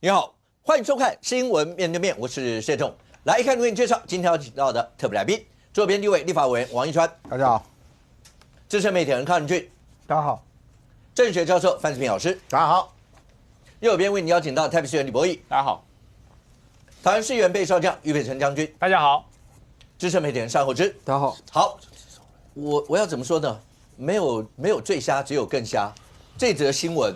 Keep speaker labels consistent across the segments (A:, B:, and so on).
A: 你好，欢迎收看《新闻面对面》，我是谢仲。来一看为你介绍今天要请到的特别来宾，左边立委立法委员王一川，
B: 大家好；
A: 资深媒体人康仁俊，
B: 大家好；
A: 政学教授范世平老师，
B: 大家好；
A: 右边为你邀请到台北市议员李博义，
C: 大家好；
A: 桃园市议员备少将于北辰将军，
C: 大家好；
A: 资深媒体人单厚之，
B: 大家好。
A: 好，我要怎么说呢？没有最瞎，只有更瞎。这则新闻，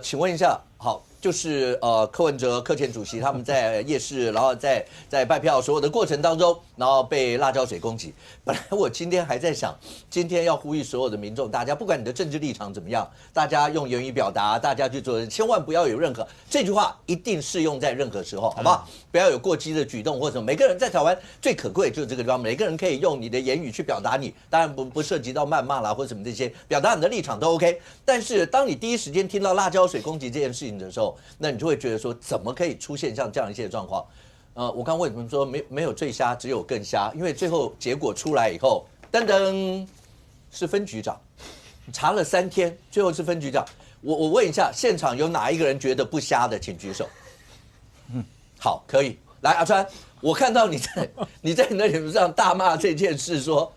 A: 请问一下，好，就是柯文哲、柯前主席他们在夜市，然后在拜票所有的过程当中，然后被辣椒水攻击。本来我今天还在想，今天要呼吁所有的民众，大家不管你的政治立场怎么样，大家用言语表达，大家去做，千万不要有任何这句话一定适用在任何时候，好不好？不要有过激的举动或什么。每个人在台湾最可贵就是这个地方，每个人可以用你的言语去表达你，当然不涉及到谩骂啦或什么这些，表达你的立场都 OK。但是当你第一时间听到辣椒水攻击这件事情的时候，那你就会觉得说，怎么可以出现像这样一些状况？我刚为什么说没有最瞎，只有更瞎？因为最后结果出来以后，噔噔，是分局长，查了3天，最后是分局长。我问一下，现场有哪一个人觉得不瞎的，请举手。好，可以。来，阿川，我看到你在那里上大骂这件事说，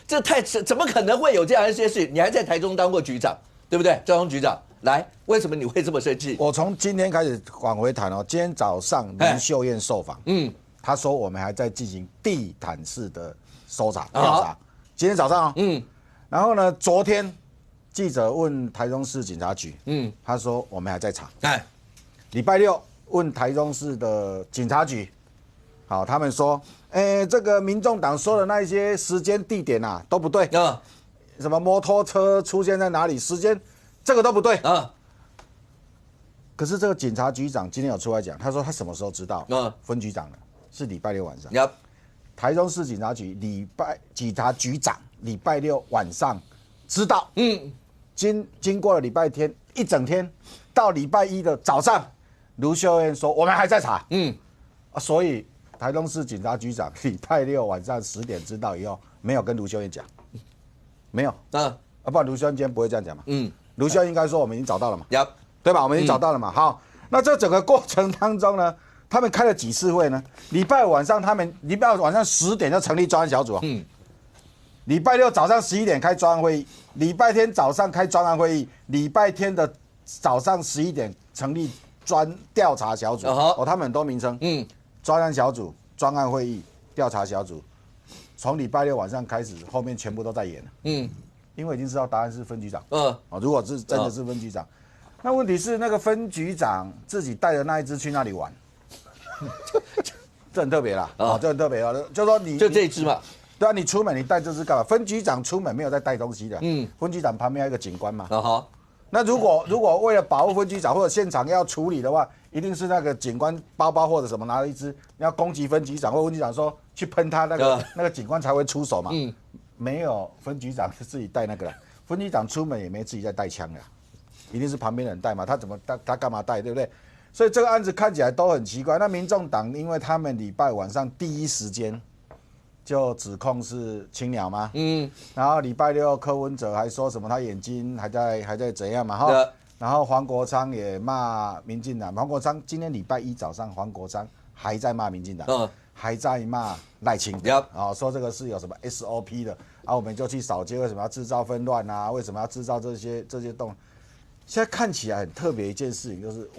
A: 这太怎么可能会有这样一些事？你还在台中当过局长，对不对？交通局长，来，为什么你会这么生气？
B: 我从今天开始往回谈哦。今天早上林秀燕受访，他说我们还在进行地毯式的搜查调查。今天早上哦，然后呢，昨天记者问台中市警察局，他说我们还在查。礼拜六问台中市的警察局，好，他们说，这个民众党说的那一些时间地点啊都不对，什么摩托车出现在哪里，时间这个都不对可是这个警察局长今天有出来讲，他说他什么时候知道？分局长的是礼拜六晚上。台中市警察局警察局长礼拜六晚上知道，经过了礼拜天一整天，到礼拜一的早上。卢秀燕说：“我们还在查，所以台中市警察局长礼拜六晚上10点知道以后，没有跟卢秀燕讲，没有，不然卢秀燕今天不会这样讲嘛，卢秀燕应该说我们已经找到了嘛，对吧？我们已经找到了嘛，好，那这整个过程当中呢，他们开了几次会呢？礼拜五晚上10点就成立专案小组礼拜六早上11点开专案会议，礼拜天早上开专案会议，礼拜天的早上11点成立。”调查小组他们很多名称，专案小组、专案会议、调查小组，从礼拜六晚上开始，后面全部都在演了，因为已经知道答案是分局长，如果是真的是分局长，那问题是那个分局长自己带着那一只去那里玩，这很特别啦，这很特别啊，就说你
A: 就这一只嘛，
B: 对啊，你出门你带这只干嘛？分局长出门没有在带东西的，分局长旁边还有一个警官嘛，那如果为了保护分局长或者现场要处理的话，一定是那个警官包包或者什么拿了一支要攻击分局长，或分局长说去喷他那个警官才会出手嘛。没有，分局长是自己带那个啦，分局长出门也没自己在带枪的，一定是旁边的人带嘛。他干嘛带，对不对？所以这个案子看起来都很奇怪。那民众党因为他们礼拜晚上第一时间。就指控是青鸟嘛，然后礼拜六柯文哲还说什么他眼睛还在怎样嘛然后黄国昌也骂民进党，黄国昌今天礼拜一早上黄国昌还在骂民进党，还在骂赖清德，说这个是有什么 SOP 的我们就去扫街，为什么要制造纷乱啊？为什么要制造这些动？现在看起来很特别一件事情，就是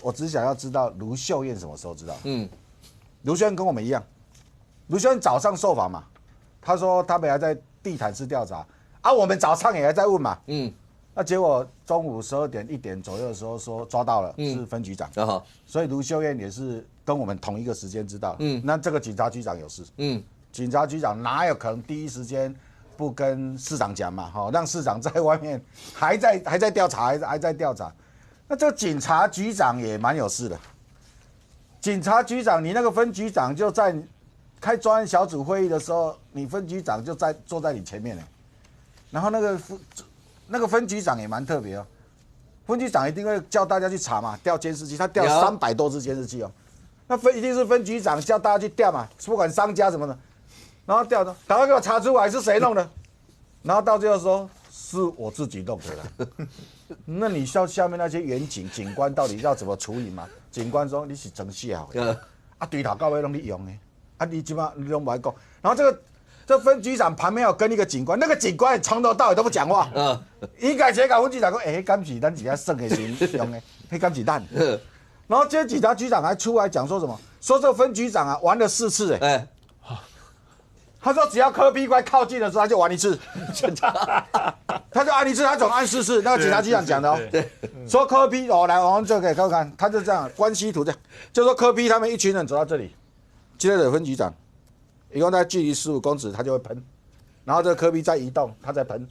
B: 我只想要知道卢秀燕什么时候知道？卢秀燕跟我们一样。卢秀燕早上受访嘛，他说他们还在地毯式调查我们早上也还在问嘛，那结果中午12点1点左右的时候说抓到了是分局长，所以卢秀燕也是跟我们同一个时间知道，那这个警察局长有事，警察局长哪有可能第一时间不跟市长讲嘛，让市长在外面还在调查，还在调查，那这个警察局长也蛮有事的，警察局长你那个分局长就在。开专案小组会议的时候，你分局长就坐在你前面呢，然后那个分局长也蛮特别分局长一定会叫大家去查嘛，调监视器，他调300多支监视器那一定是分局长叫大家去调嘛，不管商家什么的，然后调的，赶快给我查出来是谁弄的，然后到最后说是我自己弄的了，那你下面那些员警官到底要怎么处理嘛？警官说你是真笑的，对头到尾拢你用的，你即马你拢不爱讲。然后这分局长旁边有跟一个警官，那个警官从头到尾都不讲话。伊家直接跟分局长讲，敢是咱自己省的钱用的，迄敢是咱。然后今天警察局长还出来讲说什么？说这个分局长啊玩了4次他说只要柯 P 快靠近的时候，他就玩1次，他就按1次，他总按4次。那个警察局长讲的哦，对，说柯 P 来，我们就可以看看，他就这样关系图这样，就说柯 P 他们一群人走到这里，接着分局长，一共在距离15公尺，他就会喷，然后这个柯 P 再移动，他再喷。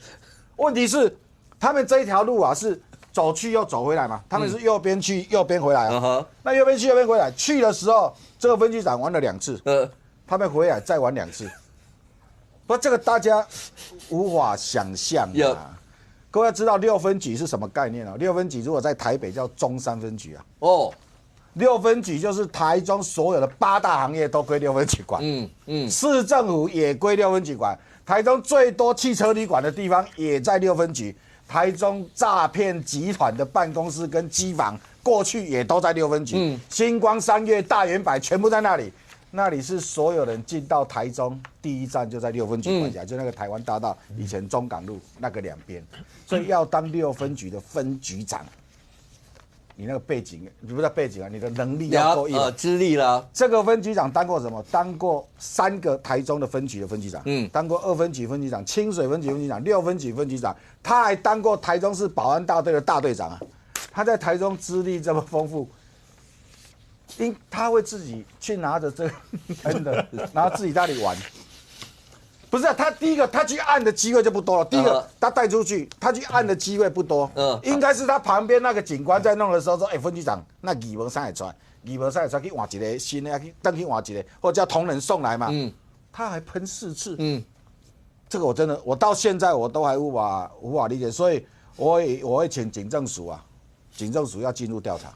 B: 问题是他们这一条路啊是走去又走回来嘛，他们是右边去右边回来啊。那右边去右边回来，去的时候这个分局长玩了2次，他们回来再玩2次。不，这个大家无法想象啊！各位要知道6分局是什么概念啊？6分局如果在台北叫中山分局啊。6分局就是台中所有的8大行业都归6分局管。市政府也归6分局管。台中最多汽车旅馆的地方也在6分局。台中诈骗集团的办公室跟机房过去也都在6分局。星光三月、大圆柏全部在那里。那里是所有人进到台中第一站就在6分局管辖，就那个台湾大道以前中港路那个2边，所以要当6分局的分局长，你那个背景不是背景啊，你的能力要够硬，
A: 资历啦。
B: 这个分局长当过什么？当过3个台中的分局的分局长，当过2分局分局长、清水分局分局长、6分局分局长，他还当过台中市保安大队的大队长啊。他在台中资历这么丰富。他会自己去拿着这个喷的，然后自己在那里玩。不是、啊，他第一个他去按的机会就不多了。第一个他带出去，他去按的机会不多。应该是他旁边那个警官在弄的时候说：“分局长，那耳膜上也出来，耳膜上也出来去换一个新的，去等去换一个，或者叫同仁送来嘛。”他还喷4次。这个我真的，我到现在我都还无法理解，所以我会请警政署要进入调查。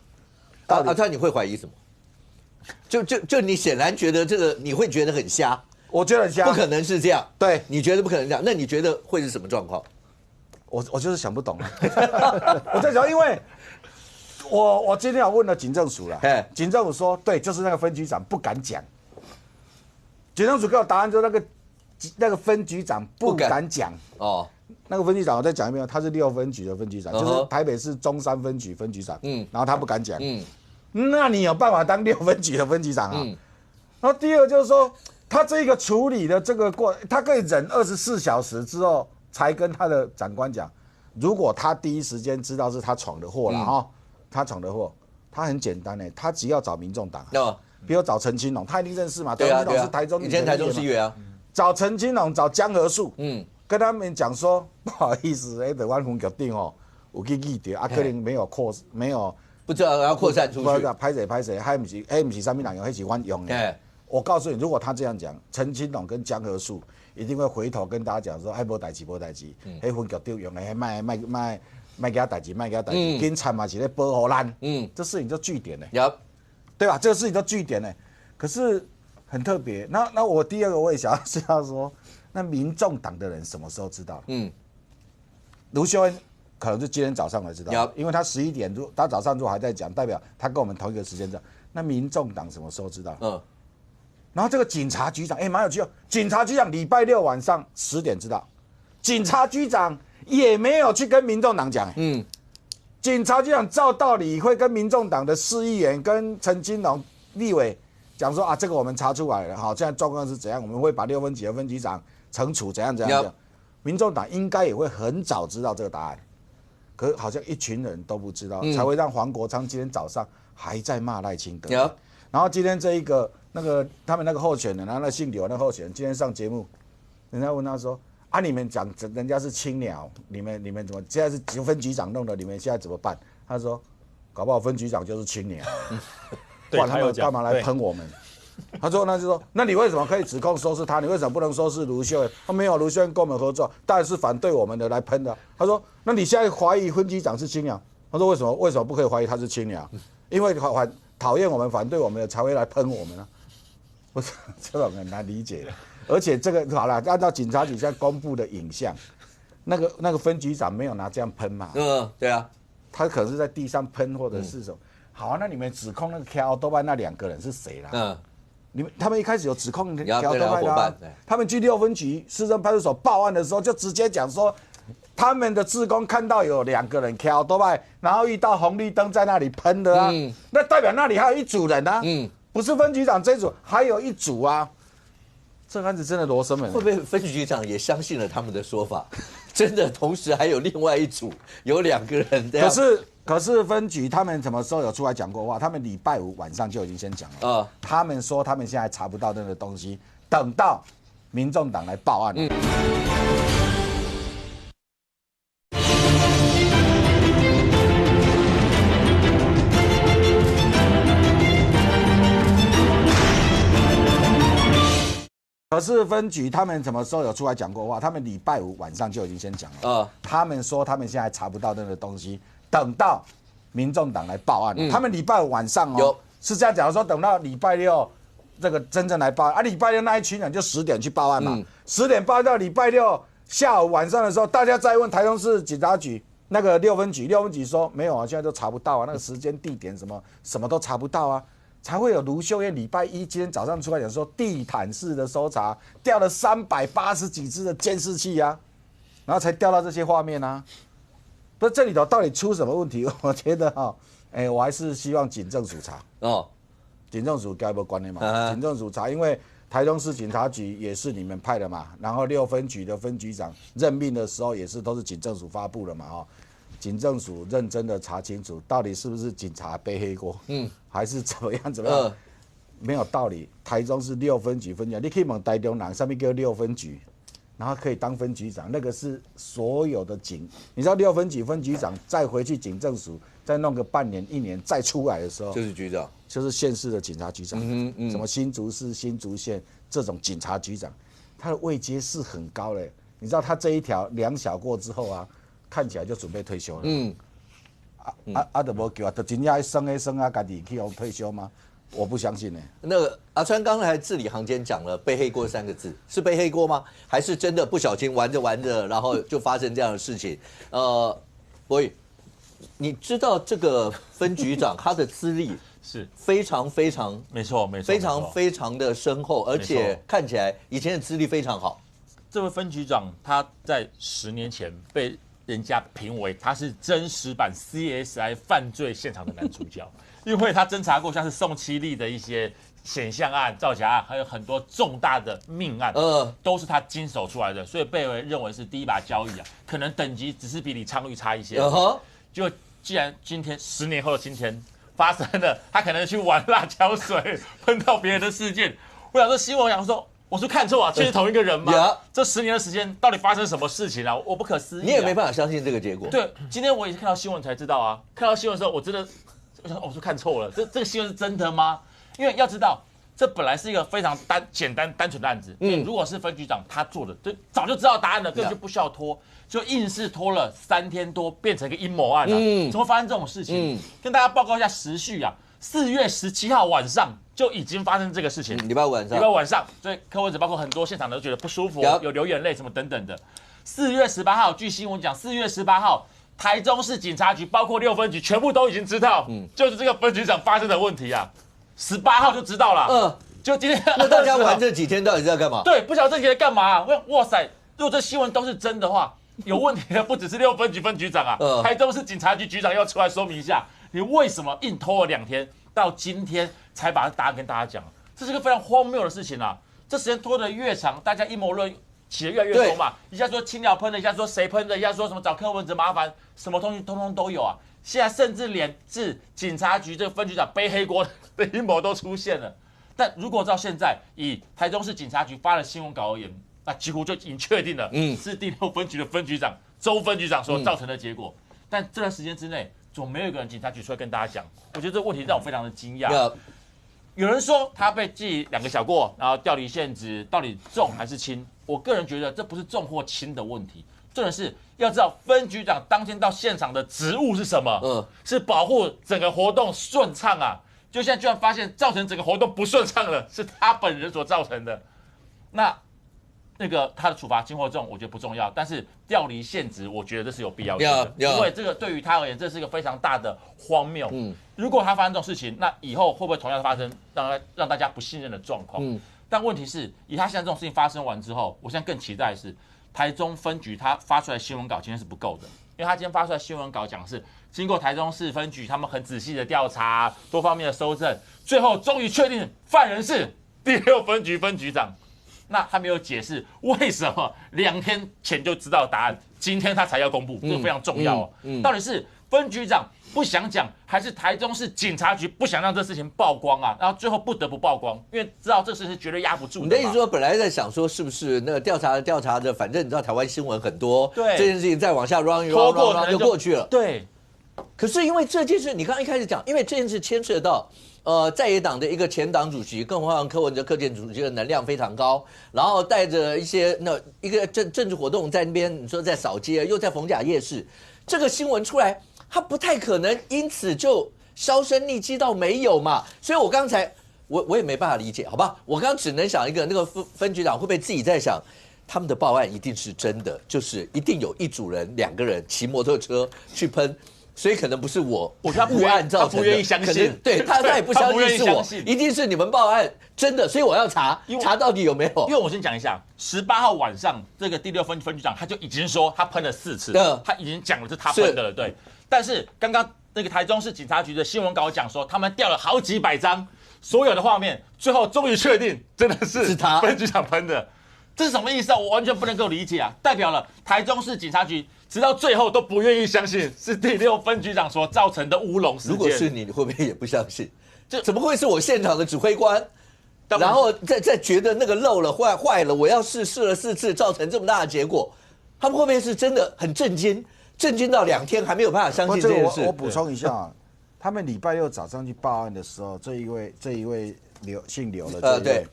A: 阿川，你会怀疑什么？就你显然觉得这个你会觉得很瞎，
B: 我觉得很瞎，
A: 不可能是这样。
B: 对，
A: 你觉得不可能这样，那你觉得会是什么状况？
B: 我就是想不懂啊。我在想，因为我今天我问了警政署了，警政署说对，就是那个分局长不敢讲。警政署给我答案，就那个分局长不敢讲。那个分局长我再讲一遍，他是6分局的分局长，就是台北市中山分局分局长。然后他不敢讲。那你有办法当6分局的分局长啊？然后第二个就是说，他这个处理的这个他可以忍24小时之后才跟他的长官讲，如果他第一时间知道是他闯的祸了他闯的祸，他很简单他只要找民众党，比如找陈清龙，他一定认识嘛，陈清龙是台中以前
A: 台中市议员啊，
B: 找陈清龙，找江河树，跟他们讲说，不好意思，台湾分局长有去议调可能没有。
A: 不知道要扩散出去，
B: 拍谁，还不是上面人用，还是我用的。我告诉你，如果他这样讲，陈清龙跟江河树一定会回头跟大家讲说，还没代志，那分局长用的，还卖给他代志，警察嘛是在保护咱，这事情就据点了，对吧？这个事情就据点了，可是很特别。那我第二个我也想要说，那民众党的人什么时候知道？卢秀恩。可能是今天早上才知道，因为他11点，他早上还在讲，代表他跟我们同一个时间讲。那民众党什么时候知道？然后这个警察局长，蛮有趣哦。警察局长礼拜6晚上10点知道，警察局长也没有去跟民众党讲。警察局长照道理会跟民众党的市议员跟陈金龙立委讲说这个我们查出来了，现在状况是怎样，我们会把6分局的分局长惩处怎样。民众党应该也会很早知道这个答案。可是好像一群人都不知道，才会让黄国昌今天早上还在骂赖清德。然后今天这一个他们那个候选人，然后那姓刘那候选人今天上节目，人家问他说：“你们讲人家是青鸟，你们怎么现在是分局长弄的？你们现在怎么办？”他说：“搞不好分局长就是青鸟，管他们干嘛来喷我们？”他说：“那你为什么可以指控说是他？你为什么不能说是卢秀燕？他没有，卢秀燕跟我们合作，当然是反对我们的来喷的。”他说：“那你现在怀疑分局长是青鸟？”他说：“为什么不可以怀疑他是青鸟？因为讨厌我们、反对我们的才会来喷我们呢。”不是，这种很难理解的。而且这个好了，按照警察局现在公布的影像，那个分局长没有拿这样喷嘛？
A: 对啊，
B: 他可能是在地上喷或者是什么。好啊，那你们指控那个 KL 多半那2个人是谁啦？他们一开始有指控 KL 多半的，他们去6分局市政派出所报案的时候，就直接讲说，他们的志工看到有2个人 KL 多半，然后遇到红绿灯在那里喷的啊，那代表那里还有一组人啊，不是分局长这一组，还有一组啊。这案子真的罗生门，
A: 会不会分局长也相信了他们的说法？真的，同时还有另外一组有2个人这样。
B: 可是分局他们什么时候有出来讲过话？他们礼拜5晚上就已经先讲了。他们说他们现在查不到那个东西，等到民众党来报案。可是分局他们什么时候有出来讲过话？他们礼拜5晚上就已经先讲了。他们说他们现在查不到那个东西，等到民众党来报案。他们礼拜5晚上是这样讲，说等到礼拜6这个真正来报案啊。礼拜6那一群人就10点去报案嘛，10点报案到礼拜6下午晚上的时候，大家再问台中市警察局那个6分局说没有啊，现在都查不到啊，那个时间地点什么都查不到啊。才会有卢秀燕礼拜1今天早上出来讲说，地毯式的搜查调了380几支的监视器啊，然后才调到这些画面啊。不是这里头到底出什么问题？我觉得我还是希望警政署查警政署该不关的嘛？警政署查，因为台中市警察局也是你们派的嘛，然后6分局的分局长任命的时候也是都是警政署发布的嘛警政署认真的查清楚，到底是不是警察背黑锅，还是怎么样？没有道理。台中是6分局分局长，你可以问台中人，上面叫6分局，然后可以当分局长，那个是所有的你知道6分局分局长再回去警政署，再弄个半年1年再出来的时候，
A: 就是局长，
B: 就是县市的警察局长，什么新竹市、新竹县这种警察局长，他的位阶是很高的。你知道他这一条2小过之后啊，看起来就准备退休了。就无叫就真正生啊，家己去退休吗？我不相信呢。
A: 那个阿川刚才字里行间讲了背黑锅3个字，是背黑锅吗？还是真的不小心玩着，然后就发生这样的事情？博宇，你知道这个分局长他的资历
C: 是
A: 非常
C: 没错，
A: 非常的深厚，而且看起来以前的资历非常好。
C: 这位分局长他在10年前被人家评为他是真实版 CSI 犯罪现场的男主角，因为他侦查过像是宋七力的一些显像案、造假案，还有很多重大的命案，都是他经手出来的，所以被认为是第一把交椅啊，可能等级只是比李昌钰差一些。就既然今天10年后的今天发生了，他可能去玩辣椒水喷到别人的事件，我想说新闻，我想说。我是看错啊，这是同一个人吗？这10年的时间到底发生什么事情啊？我不可思议。
A: 你也没办法相信这个结果。
C: 对，今天我也是看到新闻才知道啊。看到新闻的时候，我真的，我想我是看错了，这个新闻是真的吗？因为要知道，这本来是一个非常简单单纯的案子。如果是分局长他做的，就早就知道答案了，根本就不需要拖，就硬是拖了3天多，变成一个阴谋案了。怎么发生这种事情？跟大家报告一下时序啊。4月17号晚上就已经发生这个事情。
A: 礼拜五
C: 晚上，所以柯文哲包括很多现场都觉得不舒服，有流眼泪什么等等的。4月18号，据新闻讲，4月18号，台中市警察局包括6分局全部都已经知道，就是这个分局长发生的问题啊。18号就知道了。就今天。
A: 那大家玩这几天到底在干嘛？
C: 对，不晓得这几天干嘛哇塞，如果这新闻都是真的话，有问题的不只是6分局分局长啊，台中市警察局局长要出来说明一下。你为什么硬拖了2天，到今天才把答案跟大家讲？这是个非常荒谬的事情啊！这时间拖得越长，大家阴谋论起得越来越多嘛。一下说青鸟喷的，一下说谁喷的，一下说什么找柯文哲麻烦，什么东西通通都有啊！现在甚至连是警察局这个分局长背黑锅的阴谋都出现了。但如果照现在以台中市警察局发的新闻稿而言，那几乎就已经确定了，是第6分局的分局长周分局长所造成的结果。但这段时间之内，总没有一个人警察局出来跟大家讲，我觉得这个问题让我非常的惊讶。有人说他被记2个小过，然后调离现职，到底重还是轻？我个人觉得这不是重或轻的问题，重点是要知道分局长当天到现场的职务是什么？是保护整个活动顺畅啊。就现在居然发现造成整个活动不顺畅了，是他本人所造成的。那那个他的处罚轻或重，我觉得不重要，但是调离现职，我觉得这是有必要性的，因为这个对于他而言，这是一个非常大的荒谬。如果他发生这种事情，那以后会不会同样发生让大家不信任的状况？但问题是，以他现在这种事情发生完之后，我现在更期待的是台中分局他发出来的新闻稿今天是不够的，因为他今天发出来的新闻稿讲的是经过台中市分局他们很仔细的调查，多方面的搜证，最后终于确定犯人是第6分局分局长。那他没有解释为什么2天前就知道答案，今天他才要公布，这个非常重要哦。到底是分局长不想讲，还是台中市警察局不想让这事情曝光啊？然后最后不得不曝光，因为知道这事是绝对压不住的。
A: 你的意思说，本来在想说是不是那个调查的，反正你知道台湾新闻很多，
C: 对
A: 这件事情再往下 run 就过去了。
C: 对。
A: 可是因为这件事，你刚刚一开始讲，因为这件事牵涉到在野党的一个前党主席，更何况柯文哲柯建主席的能量非常高，然后带着一些一个政治活动在那边，你说在扫街，又在逢甲夜市，这个新闻出来，他不太可能因此就销声匿迹到没有嘛。所以我刚才我也没办法理解，好吧？我刚刚只能想一个，那个分局长会不会自己在想，他们的报案一定是真的，就是一定有一组人2个人骑摩托车去喷。所以可能不是我误案造成的，
C: 他不愿意相信，
A: 对他也不相信是我，一定是你们报案真的，所以我要查到底有没有。
C: 因为我先讲一下，18号晚上这个第6分局长他就已经说他喷了4次，他已经讲了是他喷的了，对。但是刚刚那个台中市警察局的新闻稿讲说，他们调了好几百张所有的画面，最后终于确定真的是他分局长喷的。这是什么意思啊？我完全不能够理解啊！代表了台中市警察局直到最后都不愿意相信是第6分局长所造成的乌龙事件。
A: 如果是你，会不会也不相信？这怎么会是我现场的指挥官？然后再觉得那个漏了坏了，我要试了4次，造成这么大的结果，他们会不会是真的很震惊到2天还没有办法相信这件事？
B: 我补充一下啊，他们礼拜6早上去报案的时候，这一位姓刘的这一位。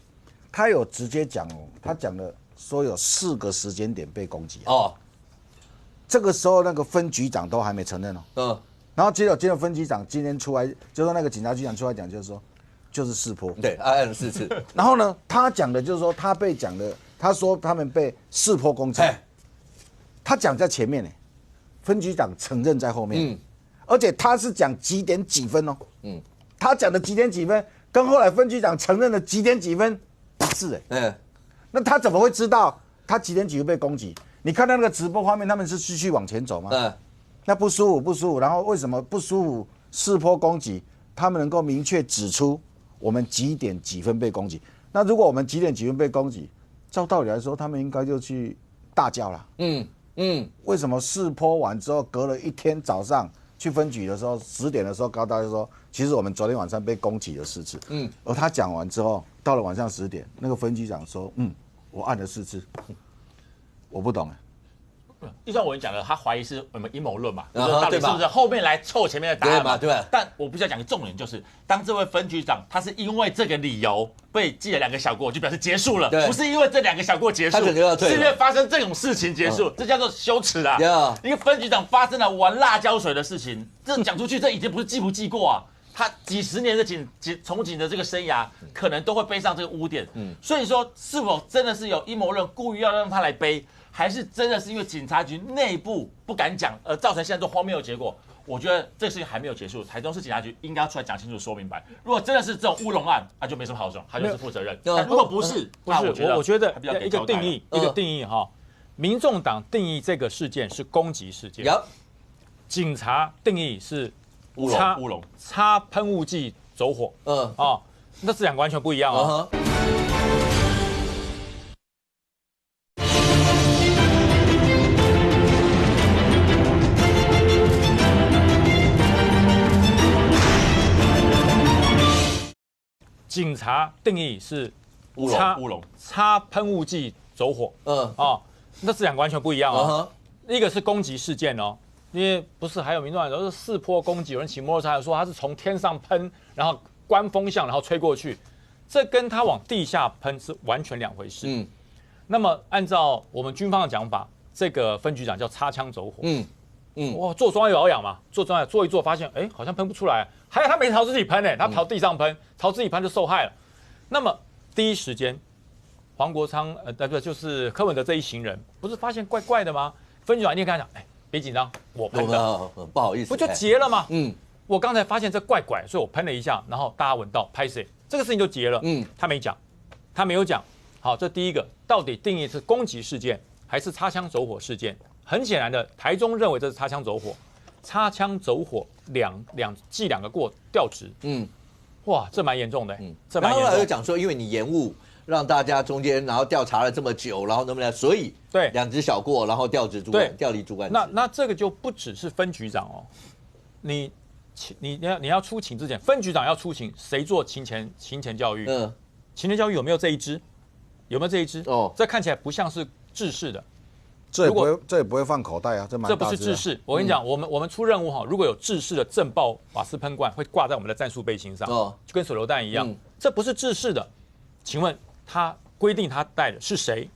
B: 他有直接讲哦，他讲了说有4个时间点被攻击哦。这个时候那个分局长都还没承认哦。然后接着分局长今天出来，就说那个警察局长出来讲，就是说就是4波。
A: 对，按了4次。
B: 然后呢，他讲的就是说他被讲的，他说他们被4波攻击。他讲在前面呢，分局长承认在后面。而且他是讲几点几分哦。他讲的几点几分，跟后来分局长承认的几点几分。是那他怎么会知道他几点几分被攻击？你看到那个直播画面，他们是继续往前走吗？那不舒服，然后为什么不舒服？4波攻击，他们能够明确指出我们几点几分被攻击。那如果我们几点几分被攻击，照道理来说，他们应该就去大叫了。为什么4波完之后，隔了1天早上去分局的时候，10点的时候，高大就说，其实我们昨天晚上被攻击了4次。而他讲完之后。到了晚上10点，那个分局长说：“我按了4次，我不懂。”
C: 就像我跟你讲的，他怀疑是我们阴谋论嘛，到底是不是后面来凑前面的答案嘛？
A: 对吧？
C: 但我必须要讲个重点，就是当这位分局长他是因为这个理由被记了2个小过，就表示结束了，不是因为这2个小过结束，是因为发生这种事情结束，这叫做羞耻啊！一个分局长发生了玩辣椒水的事情，这讲出去，这已经不是记不记过啊。他几十年的从警的这个生涯，可能都会背上这个污点。所以说，是否真的是有阴谋论故意要让他来背，还是真的是因为警察局内部不敢讲，而造成现在这荒谬的结果？我觉得这个事情还没有结束，台中市警察局应该要出来讲清楚、说明白。如果真的是这种乌龙案，那就没什么好说，他就是负责任。但如果不是，
D: 我觉得一个定义哈，民众党定义这个事件是攻击事件，警察定义是。
C: 乌龙
D: 擦喷雾剂走火，那这2个完全不一样哦。警察定义是
C: 乌龙
D: 擦喷雾剂走火，那这2个完全不一样哦。一个是攻击事件哦。因为不是还有民众党说是4波攻击，有人骑摩托车说他是从天上喷，然后关风向，然后吹过去，这跟他往地下喷是完全2回事。那么按照我们军方的讲法，这个分局长叫擦枪走火。哇，做专业保养嘛，做一做发现，好像喷不出来，还有他没朝自己喷他朝地上喷，朝自己喷就受害了。那么第一时间，黄国昌就是柯文哲这一行人，不是发现怪怪的吗？分局长一定跟他讲，别紧张，我喷的，
A: 不好意思，
D: 不就结了吗？我刚才发现这怪怪，所以我喷了一下，然后大家闻到拍谁，这个事情就结了。他没讲，他没有讲。好，这第一个，到底定义是攻击事件还是擦枪走火事件？很显然的，台中认为这是擦枪走火，擦枪走火记两个过调职。哇，这蛮严重的。这蛮严重。然
A: 后后来又讲说，因为你延误，让大家中间然后调查了这么久，然后能不能，所以对2只小过，然后调职主管，调离主管。
D: 那这个就不只是分局长哦，你要出勤之前，分局长要出勤，谁做勤前教育？勤前教育有没有这一支？有没有这一支？这看起来不像是制式的。
B: 这也不会放口袋啊，这
D: 不是制式。我跟你讲，我们出任务哈，如果有制式的震爆瓦斯喷罐，会挂在我们的战术背心上，就跟手榴弹一样。这不是制式的，请问他规定他带的是谁？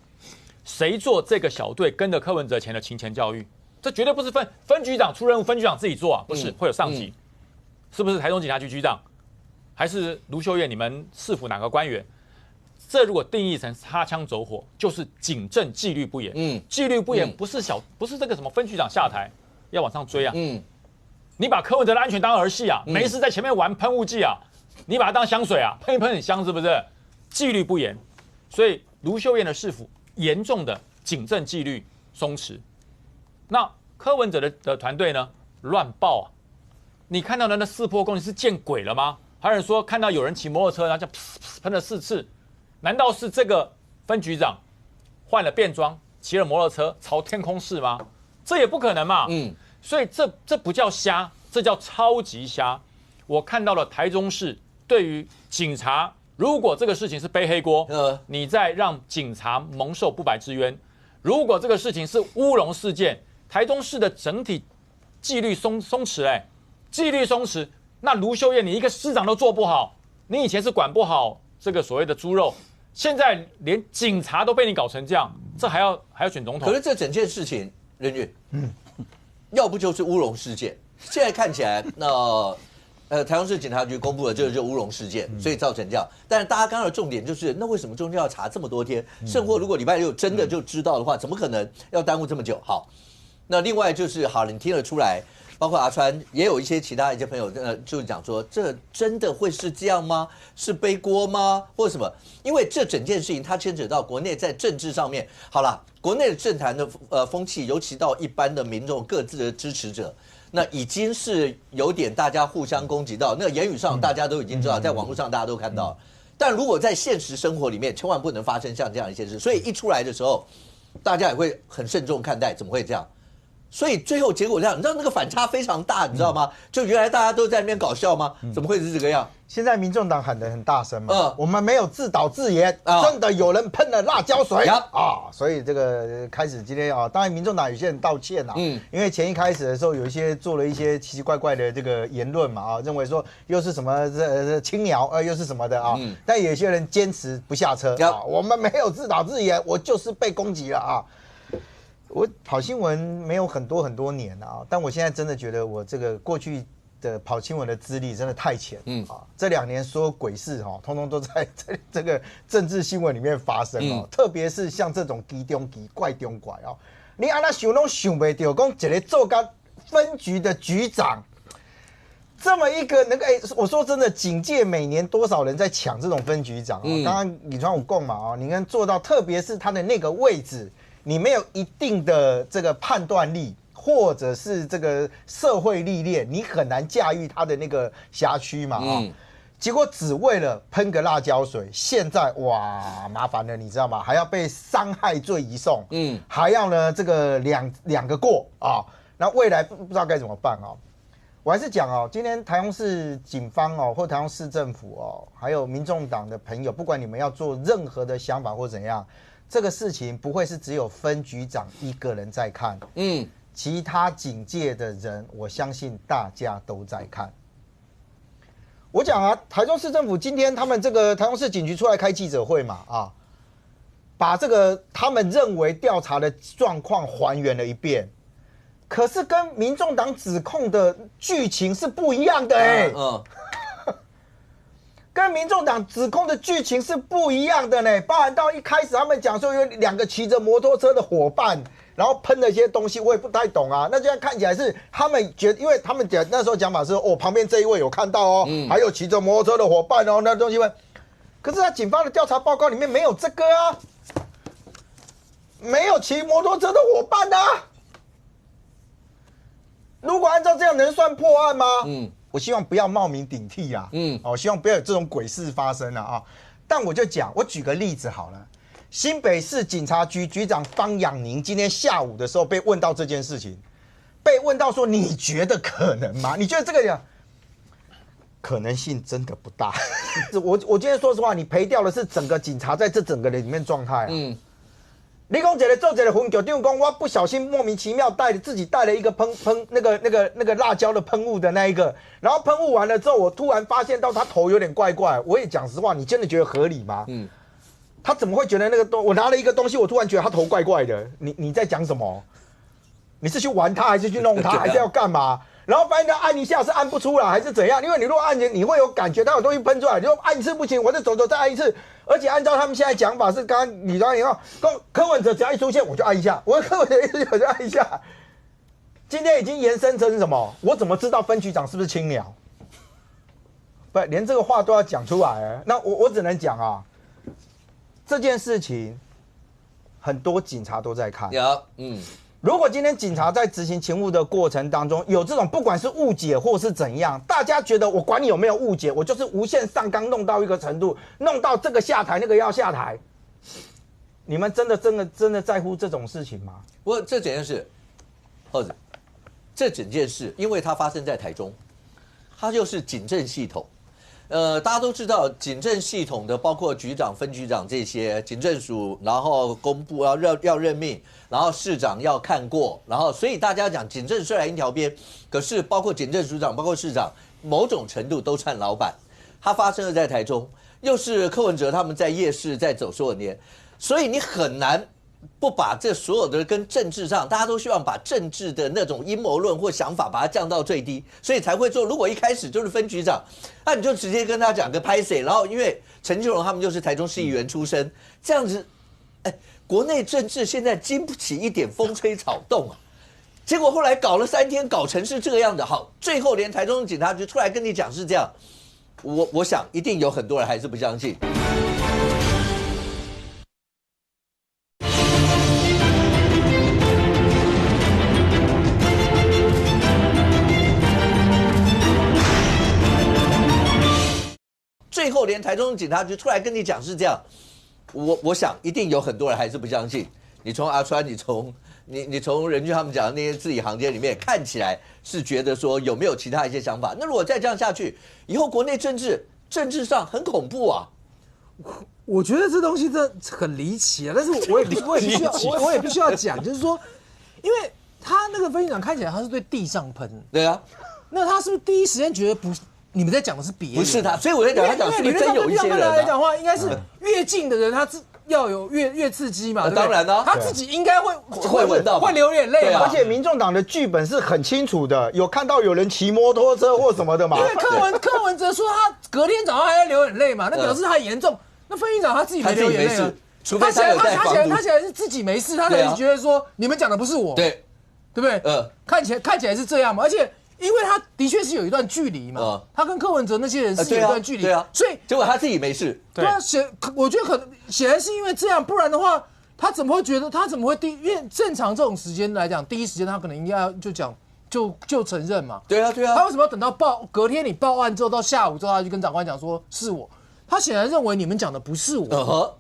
D: 谁做这个小队跟着柯文哲前的勤前教育？这绝对不是分局长出任务，分局长自己做啊，不是会有上级，是不是台中警察局局长，还是卢秀燕你们市府哪个官员？这如果定义成擦枪走火，就是警政纪律不严。纪律不严不是这个什么分局长下台要往上追啊。你把柯文哲的安全当儿戏啊，没事在前面玩喷雾剂啊，你把它当香水啊，喷一喷很香是不是？纪律不严，所以卢秀燕的市府严重的警政纪律松弛。那柯文哲的团队呢，乱报啊！你看到的那4波攻击是见鬼了吗？还有人说看到有人骑摩托车，然后就喷了4次。难道是这个分局长换了便装，骑了摩托车朝天空试吗？这也不可能嘛。所以这不叫瞎，这叫超级瞎。我看到了台中市对于警察，如果这个事情是背黑锅，你再让警察蒙受不白之冤。如果这个事情是乌龙事件，台中市的整体纪律松弛，纪律松弛，那卢秀燕你一个市长都做不好，你以前是管不好这个所谓的猪肉，现在连警察都被你搞成这样，这还要选总统？
A: 可是这整件事情，任俊，要不就是乌龙事件。现在看起来，台中市警察局公布了这个就乌龙事件，所以造成这样。但是大家刚刚的重点就是，那为什么中间要查这么多天？甚或如果礼拜6真的就知道的话，怎么可能要耽误这么久？好，那另外就是好了，你听得出来。包括阿川，也有一些其他一些朋友，就是讲说，这真的会是这样吗？是背锅吗？或者什么？因为这整件事情它牵扯到国内在政治上面。好了，国内的政坛的风气，尤其到一般的民众各自的支持者，那已经是有点大家互相攻击到，那个言语上大家都已经知道，在网络上大家都看到了。但如果在现实生活里面，千万不能发生像这样一些事。所以一出来的时候，大家也会很慎重看待，怎么会这样？所以最后结果这样，你知道那个反差非常大，你知道吗？就原来大家都在那边搞笑吗？怎么会是这个样？
E: 现在民众党喊得很大声嘛，我们没有自导自演，真的有人喷了辣椒水啊！所以这个开始今天啊，当然民众党有些人道歉因为前一开始的时候有一些做了一些奇奇怪怪的这个言论嘛认为说又是什么青苗又是什么的但有些人坚持不下车我们没有自导自演，我就是被攻击了我跑新闻没有很多年但我现在真的觉得我这个过去的跑新闻的资历真的太浅这2年所有鬼事通通都在这个政治新闻里面发生特别是像这种奇中奇怪中怪你按那想都想不到，讲一个做干分局的局长，这么一个能够我说真的，警界每年多少人在抢这种分局长刚刚李传武讲嘛你看做到，特别是他的那个位置。你没有一定的这个判断力，或者是这个社会历练，你很难驾驭他的那个辖区嘛结果只为了喷个辣椒水，现在哇麻烦了，你知道吗？还要被伤害罪移送，还要呢这个两个过那未来不知道该怎么办我还是讲今天台中市警方或台中市政府还有民众党的朋友，不管你们要做任何的想法或怎样。这个事情不会是只有分局长一个人在看，其他警界的人，我相信大家都在看。我讲台中市政府今天他们这个台中市警局出来开记者会嘛把这个他们认为调查的状况还原了一遍，可是跟民众党指控的剧情是不一样的跟民众党指控的剧情是不一样的呢。包含到一开始他们讲说有2个骑着摩托车的伙伴，然后喷了一些东西，我也不太懂啊。那这样看起来是他们觉得，因为他们讲那时候讲法是旁边这一位有看到哦，还有骑着摩托车的伙伴哦，那东西问。可是他警方的调查报告里面没有这个啊，没有骑摩托车的伙伴啊。如果按照这样能算破案吗？我希望不要冒名顶替啊，希望不要有这种鬼事发生啊。但我就讲，我举个例子好了，新北市警察局局长方养宁今天下午的时候被问到这件事情，被问到说你觉得可能吗？你觉得这个可能性真的不大。我今天说实话，你赔掉的是整个警察在这整个里面状态啊。你讲这个做这个分局长讲，我不小心莫名其妙自己带了一个喷那个辣椒的喷雾的那一个，然后喷雾完了之后，我突然发现到他头有点怪怪。我也讲实话，你真的觉得合理吗？他怎么会觉得那个我拿了一个东西，我突然觉得他头怪怪的？你在讲什么？你是去玩他，还是去弄他，还是要干嘛？然后发现他按一下是按不出来，还是怎样？因为你如果按你会有感觉，他有东西喷出来，你就按一次不行，我再走再按一次。而且按照他们现在讲法是，刚刚你刚以后，柯文哲只要一出现我就按一下，柯文哲一出现我就按一下。今天已经延伸成什么？我怎么知道分局长是不是青鸟？不，连这个话都要讲出来。那我只能讲啊，这件事情很多警察都在看。如果今天警察在执行勤务的过程当中有这种不管是误解或是怎样，大家觉得我管你有没有误解，我就是无限上纲弄到一个程度，弄到这个下台那个要下台，你们真的在乎这种事情吗？
A: 不过这整件事，或者这整件事，因为它发生在台中，它就是警政系统。大家都知道警政系统的包括局长、分局长这些警政署，然后公布要任命，然后市长要看过，然后所以大家讲警政虽然一条边，可是包括警政署长、包括市长，某种程度都算老板。它发生了在台中，又是柯文哲他们在夜市在走所有年，所以你很难不把这所有的跟政治上，大家都希望把政治的那种阴谋论或想法把它降到最低，所以才会做。如果一开始就是分局长，那你就直接跟他讲个拍谁，然后因为陈金荣他们就是台中市议员出身，这样子，国内政治现在经不起一点风吹草动啊。结果后来搞了3天，搞成是这个样子，好，最后连台中警察局出来跟你讲是这样，我想一定有很多人还是不相信。最后连台中警察局出来跟你讲是这样，我想一定有很多人还是不相信。你从阿川，你从任俊他们讲的那些字里行间里面，看起来是觉得说有没有其他一些想法？那如果再这样下去，以后国内政治上很恐怖啊！
F: 我觉得这东西真的很离奇啊，但是我也必须要讲，就是说，因为他那个分局长看起来他是对地上喷，
A: 对啊，
F: 那他是不是第一时间觉得不？你们在讲的是别人，
A: 不是他，所以我在讲，他讲是不是真有一些人
F: 来讲的话，应该是越近的人，他要有越刺激嘛。
A: 当然啦，
F: 他自己应该会
A: 闻到，
F: 会流眼泪嘛。
E: 而且民众党的剧本是很清楚的，有看到有人骑摩托车或什么的嘛。
F: 因为柯文哲说他隔天早上还在流眼泪嘛，那表示他严重。那分局长他自己没流眼泪啊，
A: 除非他有在防毒。
F: 他起来是自己没事，他可能觉得说你们讲的不是我，
A: 对
F: 不对？看起来是这样嘛，而且。因为他的确是有一段距离嘛，他跟柯文哲那些人是有一段距离，所以
A: 结果他自己没事。
F: 对啊，我觉得可能显然是因为这样，不然的话，他怎么会觉得他怎么会因为正常这种时间来讲，第一时间他可能应该就讲就承认嘛。
A: 对啊，
F: 他为什么要等到隔天你报案之后到下午之后，他就跟长官讲说是我？他显然认为你们讲的不是我，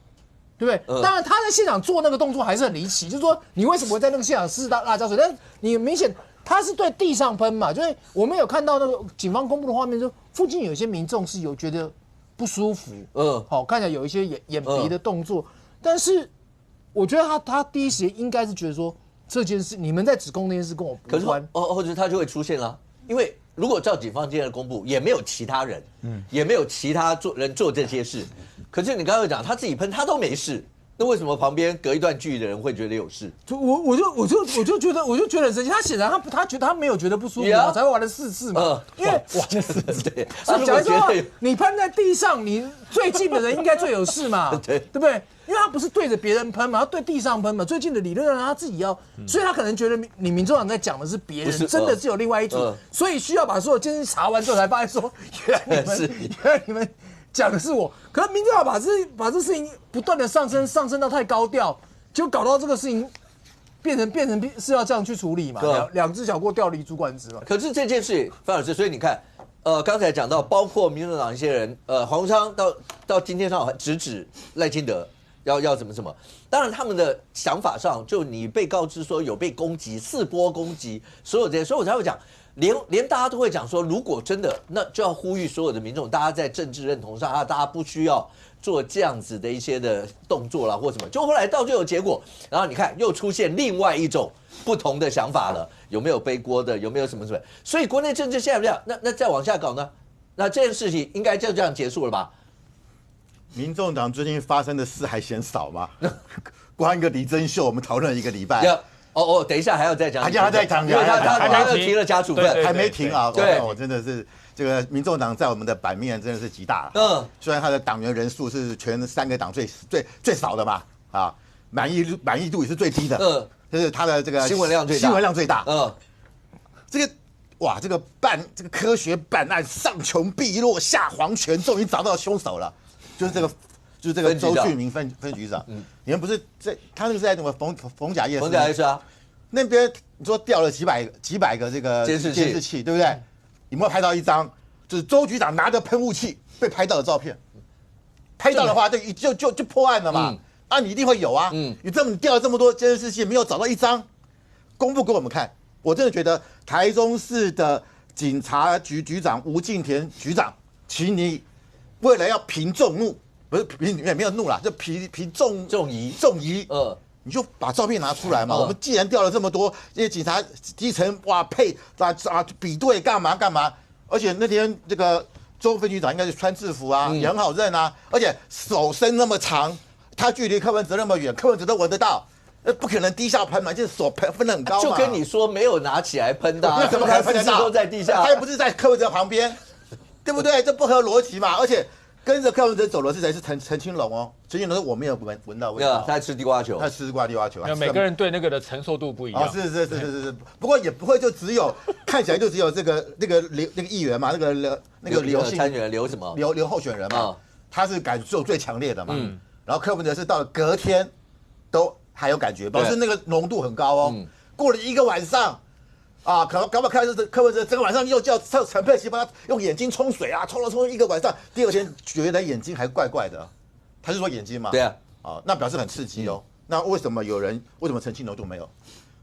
F: 对不对？当然他在现场做那个动作还是很离奇，就是说你为什么会在那个现场施辣椒水？但你明显。他是对地上喷嘛，就是我们有看到那个警方公布的画面，就附近有一些民众是有觉得不舒服，好看起来有一些眼皮的动作，但是我觉得他第一时间应该是觉得说这件事你们在指控那件事跟我无关，
A: 或者他就会出现了，因为如果照警方今天的公布，也没有其他人，也没有其他人做这些事，可是你刚刚讲他自己喷，他都没事，那为什么旁边隔一段距离的人会觉得有事？
F: 我就觉得很生气。他显然他觉得他没有觉得不舒服啊，才会玩了4次嘛。因为
A: 玩了4次，对。
F: 假如说你喷在地上，你最近的人应该最有事嘛，对不对？因为他不是对着别人喷嘛，他对地上喷嘛。最近的理论上他自己要，所以他可能觉得你民众党在讲的是别人，真的是有另外一组，所以需要把所有监视查完之后才发现说，原来你们。讲的是我，可是民进党把这事情不断的上升到太高调，就搞到这个事情变成是要这样去处理嘛，两只小锅调离主管职嘛。
A: 可是这件事，范老师，所以你看，刚才讲到，包括民众党一些人，黄国昌到今天上直指赖清德要怎么，当然他们的想法上，就你被告知说有被攻击，4波攻击，所有这些，所以我才会讲。连大家都会讲说，如果真的，那就要呼吁所有的民众，大家在政治认同上，大家不需要做这样子的一些的动作啦，或什么。就后来到最后结果，然后你看又出现另外一种不同的想法了，有没有背锅的，有没有什么？所以国内政治现在这样，那再往下搞呢？那这件事情应该就这样结束了吧？
G: 民众党最近发生的事还嫌少吗？光一个李珍秀，我们讨论1个礼拜。
A: 等一下还要再讲，
G: 还要再讲，
A: 因为他又提了假处分，
G: 还没停啊！
A: 对，
G: 我真的是这个民众党在我们的版面真的是极大。虽然他的党员人数是全3个党最少的嘛，啊，满意度也是最低的，就是他的这个
A: 新闻量最大，
G: 这个哇，这个科学办案上穷碧落下黄泉，终于找到凶手了，就是这个周俊明分局长，你们不是在他那个是在什么逢甲夜市？
A: 逢甲夜市啊，
G: 那边你说调了几百个这个监视器，对不对？有没有拍到一张就是周局长拿着喷雾器被拍到的照片？拍到的话就破案了嘛？啊，你一定会有啊！你调了这么多监视器，没有找到一张公布给我们看，我真的觉得台中市的警察局局长吴敬田局长，请你为了要平众怒。不是没有怒啦，就平众疑，你就把照片拿出来嘛。我们既然调了这么多，这些警察基层哇比对干嘛，而且那天这个周分局长应该是穿制服啊，也很好认啊，而且手伸那么长，他距离柯文哲那么远，柯文哲都闻得到。不可能低下喷嘛，就是手分得很高嘛。
A: 就跟你说没有拿起来喷的，
G: 怎么可能喷得到？
A: 都在地下，
G: 他又不是在柯文哲旁边，对不对？这不合逻辑嘛，而且。跟着柯文哲走的是谁？是陈清龙哦。陈清龙说我没有闻到味道，
A: 他在吃地瓜球，
D: 每个人对那个的承受度不一样。
G: 是。不过也不会就只有看起来就只有那个议员嘛，那个刘
A: 参选人刘什么
G: 刘候选人嘛，他是感受最强烈的嘛。然后柯文哲是到了隔天都还有感觉，表示那个浓度很高哦。过了1个晚上。啊，搞不好看是柯文哲整个晚上又叫陈佩琪帮他用眼睛冲水啊，冲1个晚上，第2天觉得眼睛还怪怪的，他是说眼睛吗？
A: 对啊，
G: 那表示很刺激哦。那为什么陈清龙就没有？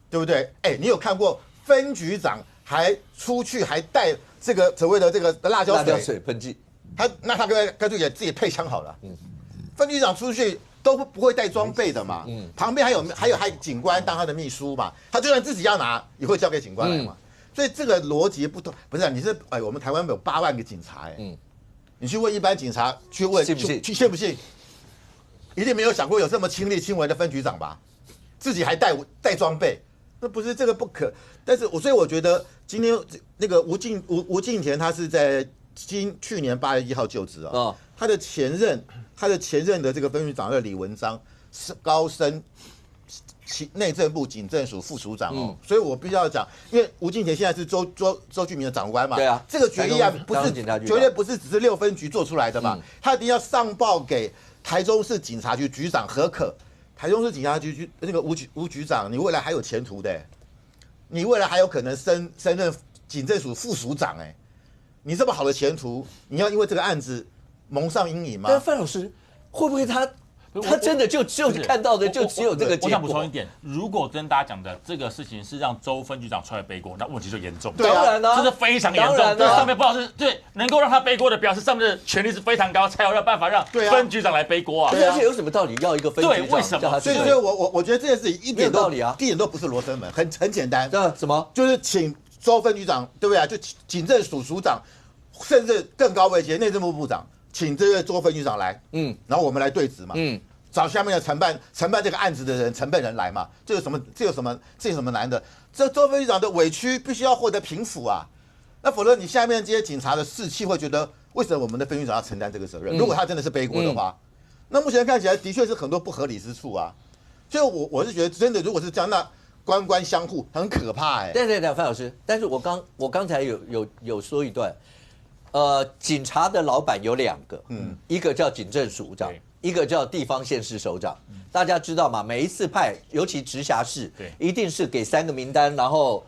G: 对不对？你有看过分局长还出去还带这个所谓的这个辣椒水
A: 喷剂？
G: 他干脆给自己配枪好了。分局长出去。都不会带装备的嘛，旁边还有警官当他的秘书嘛，他就算自己要拿，也会交给警官来嘛，所以这个逻辑不同，不是你是我们台湾有8万个警察你去问一般警察去问信不信？一定没有想过有这么亲力亲为的分局长吧？自己还带装备，那不是这个不可。但是所以我觉得今天那个吴敬田他是在去年8月1号就职啊，他的前任的这个分局长叫李文章，是高升内政部警政署副署长哦，所以我必须要讲，因为吴敬田现在是周俊明的长官嘛，
A: 对啊，
G: 这个决议案不是绝对不是只是6分局做出来的嘛，他一定要上报给台中市警察局局长核可，台中市警察局那个吴局长，你未来还有前途的，你未来还有可能升任警政署副署长你这么好的前途，你要因为这个案子蒙上阴影吗？
A: 但范老师会不会他真的就看到的就只有这个结果？
C: 我想补充一点，如果跟大家讲的这个事情是让周分局长出来背锅，那问题就严重。
A: 当然了，
C: 这是非常严重。对上面不好是对能够让他背锅的，表示上面的权力是非常高，才有办法让分局长来背锅啊。
A: 而且有什么道理要一个分局长？
C: 对，为什么？
G: 所以我觉得这件事情一点道理啊，一点都不是罗生门，很简单。
A: 什么？
G: 就是请周分局长，对不对？就警政署署长，甚至更高位阶内政部部长。请这个周分局长来，然后我们来对质嘛，找下面的承办这个案子的人承办人来嘛，这有什么难的？这周分局长的委屈必须要获得平抚啊，那否则你下面这些警察的士气会觉得，为什么我们的分局长要承担这个责任？如果他真的是背锅的话，那目前看起来的确是很多不合理之处啊，所以我是觉得真的，如果是这样，那官官相护很可怕哎。
A: 对，范老师，但是我刚才有说一段，警察的老板有2个，一个叫警政署长，一个叫地方县市首长。大家知道吗？每一次派，尤其直辖市，一定是给3个名单，然后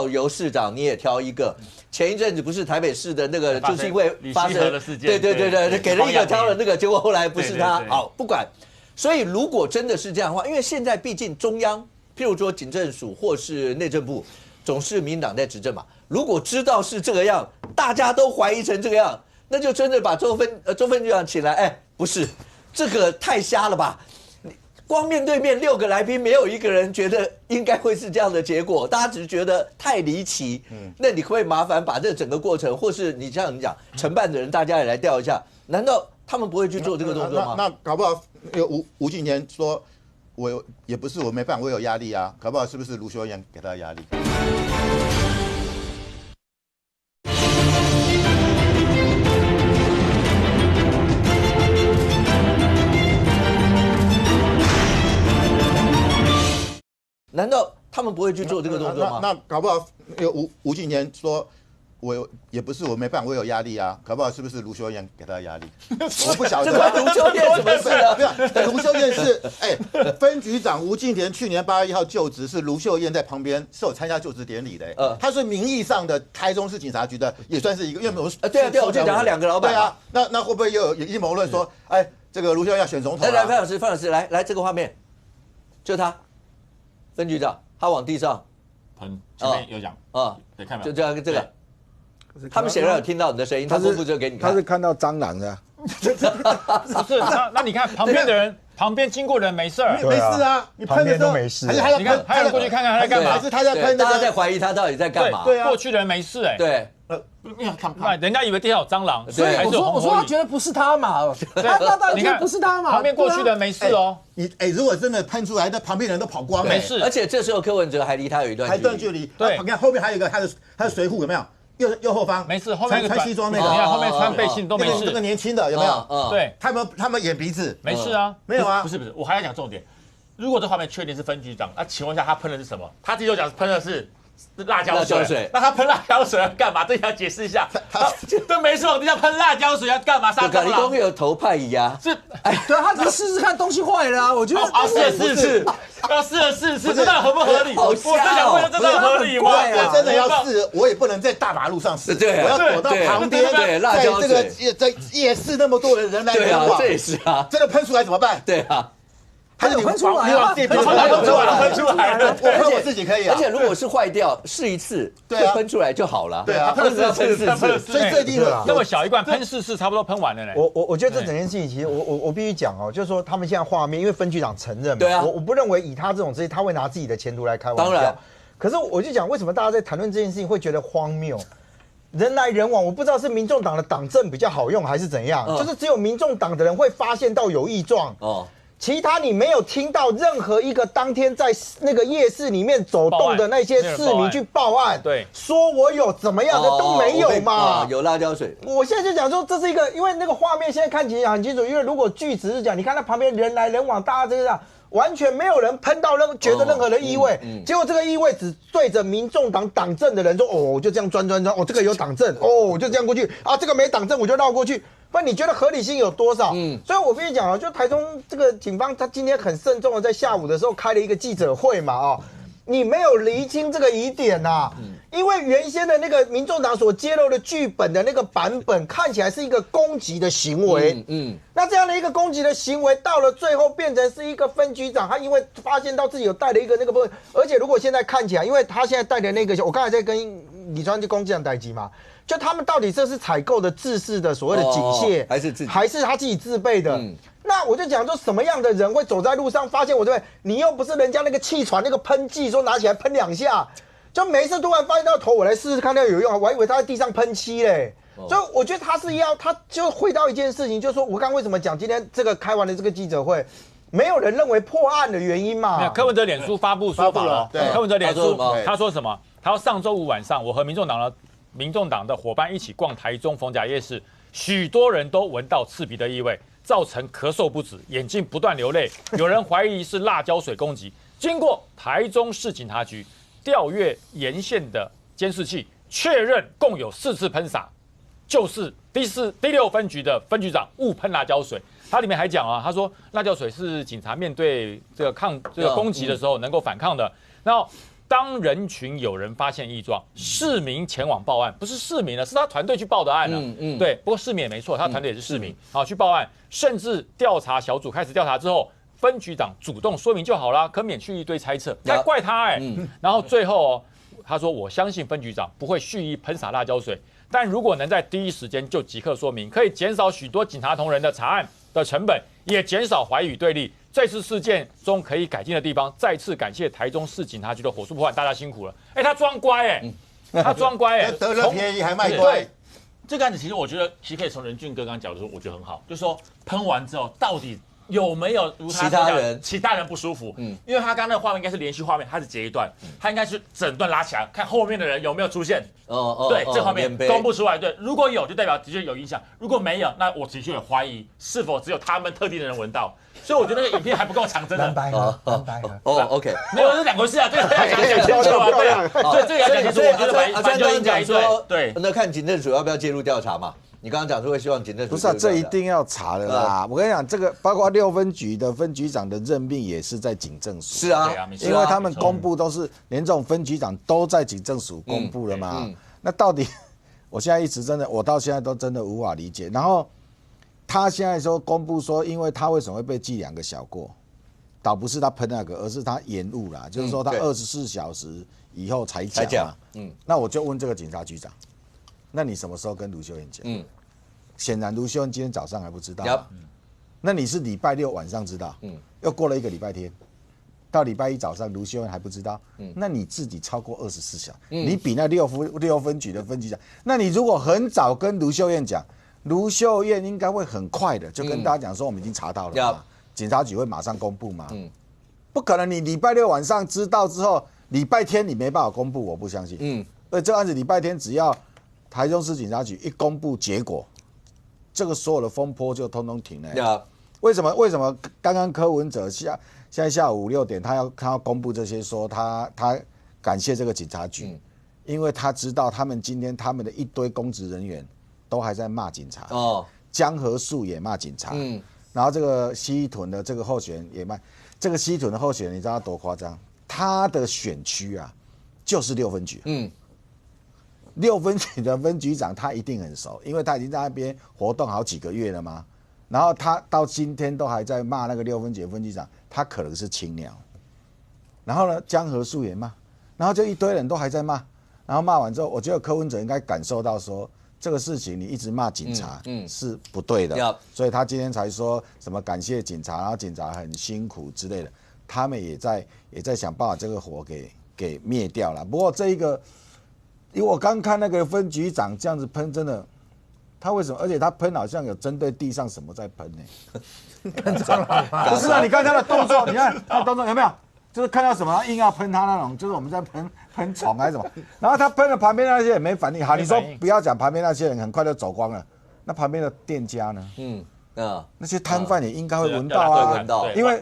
A: 由市长你也挑一个。前一阵子不是台北市的那个，就是因为发生
C: 的事件，
A: 对，给了一个挑了那个，结果后来不是他。好，不管。所以如果真的是这样的话，因为现在毕竟中央，譬如说警政署或是内政部，总是民进党在执政嘛。如果知道是这个样，大家都怀疑成这个样，那就真的把周分局长请来。哎，不是，这个太瞎了吧？光面对面6个来宾，没有一个人觉得应该会是这样的结果，大家只是觉得太离奇。那你可不可以麻烦把这整个过程，或是你像你讲承办的人，大家也来调一下？难道他们不会去做这个动作吗？
G: 那搞不好吴敬贤说，我也不是我没办法，我有压力啊，搞不好是不是卢秀燕给他压力？
A: 难道他们不会去做这个动作吗？
G: 那搞不好吴敬贤说，我也不是我没办法，我有压力啊，搞不好是不是卢秀燕给他压力？我不晓得。
A: 卢秀燕怎么事啊？
G: 没有，卢秀燕是分局长吴敬贤去年8月1号就职，是卢秀燕在旁边是有参加就职典礼的。他是名义上的台中市警察局的，也算是一个，因为我们
A: 对，我就讲他2个老板。
G: 对啊，那会不会又有阴谋论说，这个卢秀燕要选总统？
A: 来，范老师，来这个画面，就他。分局长，他往地上
C: 喷，前面有讲对，看没有？
A: 就这个，他们显然有听到你的声音，他不负责给你看。
B: 他是看到蟑螂的，
D: 不是？那你看旁边的人，旁边经过的人没事，
G: 没事啊，你喷的都
E: 没事。
D: 你看，还有人过去看看他在干嘛？
G: 还是他在喷？
A: 大家在怀疑他到底在干嘛？
D: 对啊，过去的人没事
A: 对。
D: 人家以为地上有蟑螂，
F: 所以我说他觉得不是他嘛，他当然觉得不是他嘛。
D: 旁边过去的人没事哦。
G: 如果真的喷出来，那旁边人都跑光了，
D: 没事。
A: 而且这时候柯文哲还离他有一段距离。
G: 对，你看后面还有一个他的随护有没有？右后方
D: 没事，后面
G: 穿西装那个，
D: 你看后面穿背心都没事。
G: 这个年轻的有没有？
D: 对，
G: 他们演鼻子
D: 没事啊，
G: 没有啊？
C: 不是，我还要讲重点。如果这画面确定是分局长，那请问一下他喷的是什么？他自己就讲喷的是辣椒水，那他喷辣椒水要干嘛？这要解释一下。对，没事，往地上喷辣椒水要干嘛？杀蟑螂？
A: 你有头派椅啊？
F: 对啊，他只是试试看东西坏了啊。我觉得
C: 试了4次，要试了4次，这到底合不合理？我就想问，这到底合理吗？
G: 我真的要试，我也不能在大马路上试，我要躲到旁边，在这个夜市那么多人来人往，
A: 这也是啊，
G: 真的喷出来怎么办？
A: 对啊。
F: 还有喷出来了，
C: 喷出来了，
G: 我自己可以啊。
A: 而且如果是坏掉，试一次，就喷出来就好了。
G: 对啊，
A: 喷4次，
G: 所以最低的
D: 那么小一罐喷4次，差不多喷完了呢。
E: 我觉得这整件事情，其实我必须讲哦，就是说他们现在画面，因为分局长承认嘛，
A: 对啊，
E: 我不认为以他这种职业，他会拿自己的前途来开玩笑。
A: 当然，
E: 可是我就讲为什么大家在谈论这件事情会觉得荒谬。人来人往，我不知道是民众党的党政比较好用还是怎样，就是只有民众党的人会发现到有异状哦。其他你没有听到任何一个当天在那个夜市里面走动的那些市民去报案，
D: 对，
E: 说我有怎么样的都没有嘛，
A: 有辣椒水。
E: 我现在就讲说这是一个，因为那个画面现在看起来很清楚，因为如果据只是讲，你看他旁边人来人往，大家这样完全没有人喷到觉得任何的异味，结果这个异味只对着民众党党政的人说，我就这样钻，这个有党政，我就这样过去啊，这个没党政我就绕过去。不然你觉得合理性有多少？所以我跟你讲就台中这个警方他今天很慎重的在下午的时候开了一个记者会嘛，你没有厘清这个疑点呐，因为原先的那个民众党所揭露的剧本的那个版本看起来是一个攻击的行为，那这样的一个攻击的行为到了最后变成是一个分局长，他因为发现到自己有带了一个那个部分，而且如果现在看起来，因为他现在带的那个，我刚才在跟李川去攻这样代机嘛。就他们到底这是采购的制式的所谓的警械，还是他自己自备的？那我就讲说什么样的人会走在路上发现我这边，你又不是人家那个气喘那个喷剂，说拿起来喷2下，就没事突然发现到头，我来试试看那有用，我还以为他在地上喷漆嘞。所以我觉得他就回到一件事情，就是说我刚刚为什么讲今天这个开完了这个记者会。没有人认为破案的原因嘛。
D: 柯文哲脸书发布说法了，柯文哲脸书他说什么？他说上周五晚上，我和民众党的伙伴一起逛台中逢甲夜市，许多人都闻到刺鼻的异味，造成咳嗽不止，眼睛不断流泪，有人怀疑是辣椒水攻击。经过台中市警察局调阅沿线的监视器，确认共有4次喷洒，就是第6分局的分局长误喷辣椒水。他里面还讲啊，他说辣椒水是警察面对这个攻击的时候能够反抗的。然后当人群有人发现异状，市民前往报案，不是市民了，是他团队去报的案了。对，不过市民也没错，他团队也是市民，去报案，甚至调查小组开始调查之后，分局长主动说明就好啦，可免去一堆猜测，还怪他然后最后他说我相信分局长不会蓄意喷洒辣椒水，但如果能在第一时间就即刻说明，可以减少许多警察同仁的查案的成本，也减少怀疑与对立。这次事件中可以改进的地方，再次感谢台中市警察局的火速破案，大家辛苦了。他装乖他装乖
G: 得了便宜还卖乖。
C: 这个案子其实我觉得其实可以从任俊哥刚刚讲的说，我觉得很好，就是说喷完之后到底有没有如他其他人不舒服？因为他刚刚那个画面应该是连续画面，他是截一段，他应该是整段拉起来，看后面的人有没有出现。对，这画面公布出来，对，如果有就代表的确有影响，如果没有，那我的确有怀疑是否只有他们特定的人闻到。所以我觉得那个影片还不够长，真的。
E: 蓝白盒
A: ，OK，
C: 没有，是两回事啊，这个要讲清楚啊，对，所以这个要讲清楚，我觉得蛮就应该对。
A: 那看警政署要不要介入调查嘛？你刚刚讲说会希望警政署
B: 不是这一定要查的啦。我跟你讲，这个包括6分局的分局长的任命也是在警政署。
A: 是啊，
B: 因为他们公布都是连这种分局长都在警政署公布了嘛。那到底，我现在一直真的，我到现在都真的无法理解。然后他现在说公布说，因为他为什么会被记2个小过，倒不是他喷那个，而是他延误啦，就是说他24小时以后才讲嘛。那我就问这个警察局长，那你什么时候跟卢秀燕讲？显然卢秀燕今天早上还不知道。那你是礼拜6晚上知道？又过了1个礼拜天，到礼拜1早上卢秀燕还不知道。那你自己超过24小时，你比那6分局的分局长，那你如果很早跟卢秀燕讲，卢秀燕应该会很快的就跟大家讲说，我们已经查到了嘛，警察局会马上公布嘛。不可能，你礼拜6晚上知道之后，礼拜天你没办法公布，我不相信。而这个案子礼拜天只要台中市警察局一公布结果，这个所有的风波就通通停了。为什么刚刚柯文哲现在下午5、6点他要公布这些，说他感谢这个警察局，因为他知道他们今天他们的一堆公职人员都还在骂警察。江河树也骂警察。然后这个西屯的这个候选人也骂。这个西屯的候选人你知道他多夸张？他的选区啊就是6分局。6分局的分局长他一定很熟，因为他已经在那边活动好几个月了嘛。然后他到今天都还在骂那个6分局的分局长，他可能是青鸟。然后呢，江河树也骂，然后就一堆人都还在骂。然后骂完之后，我觉得柯文哲应该感受到说，这个事情你一直骂警察是不对的，所以他今天才说什么感谢警察，然后警察很辛苦之类的。他们也在想办法这个火给灭掉了。不过这一个。因为我刚看那个分局长这样子喷，真的，他为什么？而且他喷好像有针对地上什么在喷呢？
F: 跟蟑螂吗？
B: 不是啊，你看他的动作，你看他的动作有没有？就是看到什么硬要喷他那种，就是我们在喷虫还是什么？然后他喷了旁边那些也没反应。好，你说不要讲旁边那些人很快就走光了，那旁边的店家呢？那些摊贩也应该会闻到啊，因为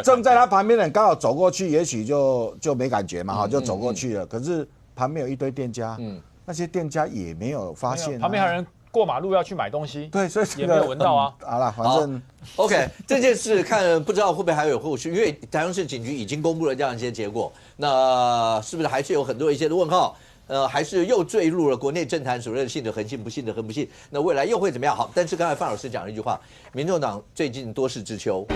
B: 正在他旁边的人刚好走过去，也许就没感觉嘛，就走过去了。可是。旁边有一堆店家，那些店家也没有发现，
D: 旁边还有人过马路要去买东西，
B: 对，所以
D: 也没有闻到啊。
B: 好了，反正
A: OK， 这件事看不知道会不会还有后续，因为台中市警局已经公布了这样一些结果，那是不是还是有很多一些的问号？还是又坠入了国内政坛所谓的信的恒信，不信的恒不信，那未来又会怎么样？好，但是刚才范老师讲了一句话，民众党最近多事之秋。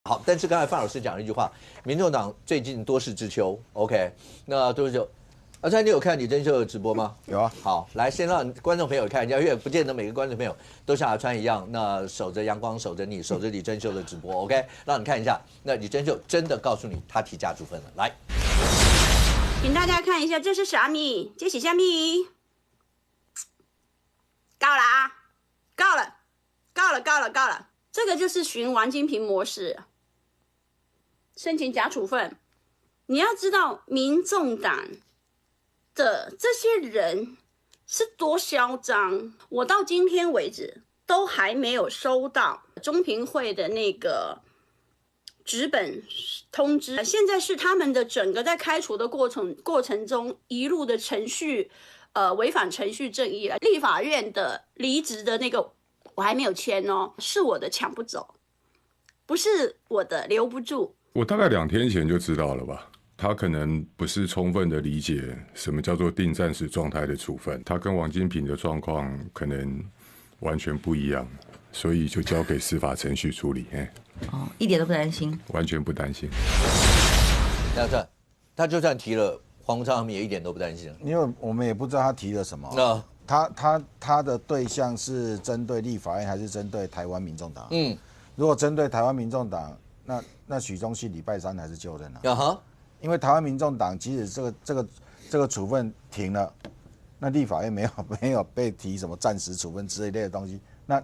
A: 好，但是刚才范老师讲了一句话，民众党最近多事之秋 ，OK， 那多事之秋，阿川，你有看李珍秀的直播吗？
B: 有啊。
A: 好，来先让观众朋友看一下，因为不见得每个观众朋友都像阿川一样，那守着阳光，守着你，守着李珍秀的直播 ，OK？ 让你看一下，那李珍秀真的告诉你他提家族分了，来，
H: 请大家看一下，这是啥米？这是啥米？够了啊！够了！这个就是循王金平模式，申请假处分。你要知道，民众党的这些人是多嚣张，我到今天为止都还没有收到中评会的那个纸本通知。现在是他们的整个在开除的过程中一路的程序，违反程序正义了。立法院的离职的那个我还没有签哦，是我的抢不走，不是我的留不住。
I: 我大概2天前就知道了吧。他可能不是充分的理解什么叫做定暂时状态的处分，他跟王金平的状况可能完全不一样，所以就交给司法程序处理。
J: 一点都不担心，
I: 完全不担心。
A: 他就算提了，黄昌他们也一点都不担心，
B: 因为我们也不知道他提了什么。他的对象是针对立法院还是针对台湾民众党？如果针对台湾民众党，那许忠信礼拜3还是就任啊？因为台湾民众党即使这个处分停了，那立法院没有被提什么暂时处分之类的东西，那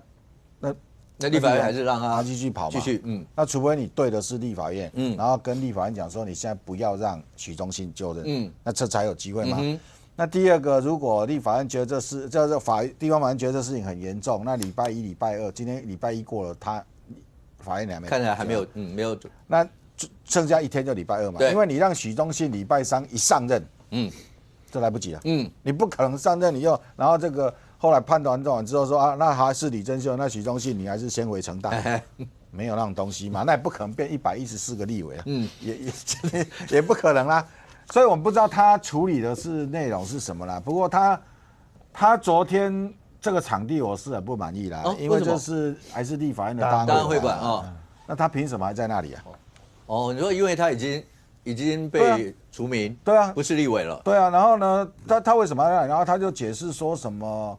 A: 立法院还是让他
B: 继续跑嘛，
A: 继续
B: 那除非你对的是立法院，然后跟立法院讲说你现在不要让许忠信就任，那这才有机会嘛。那第二个，如果立法院觉得地方法院觉得这事情很严重，那礼拜1、礼拜2，今天礼拜1过了，法院还没
A: 看起来还没有，
B: 那剩下1天就礼拜2嘛，因为你让许忠信礼拜3一上任，就来不及了，你不可能上任然后这个后来判断完之后说啊，那还是李珍秀，那许忠信你还是先回承担，没有那种东西嘛，那也不可能变114个立委啊，也不可能啦，所以我们不知道他处理的内容是什么啦。不过他昨天这个场地我是很不满意啦，因为就是还是立法院的大安会馆啊，那他凭什么还在那里啊？
A: 你说因为他已经被除名，
B: 对啊，
A: 不是立委了，
B: 对啊。然后呢，他为什么要？然后他就解释说什么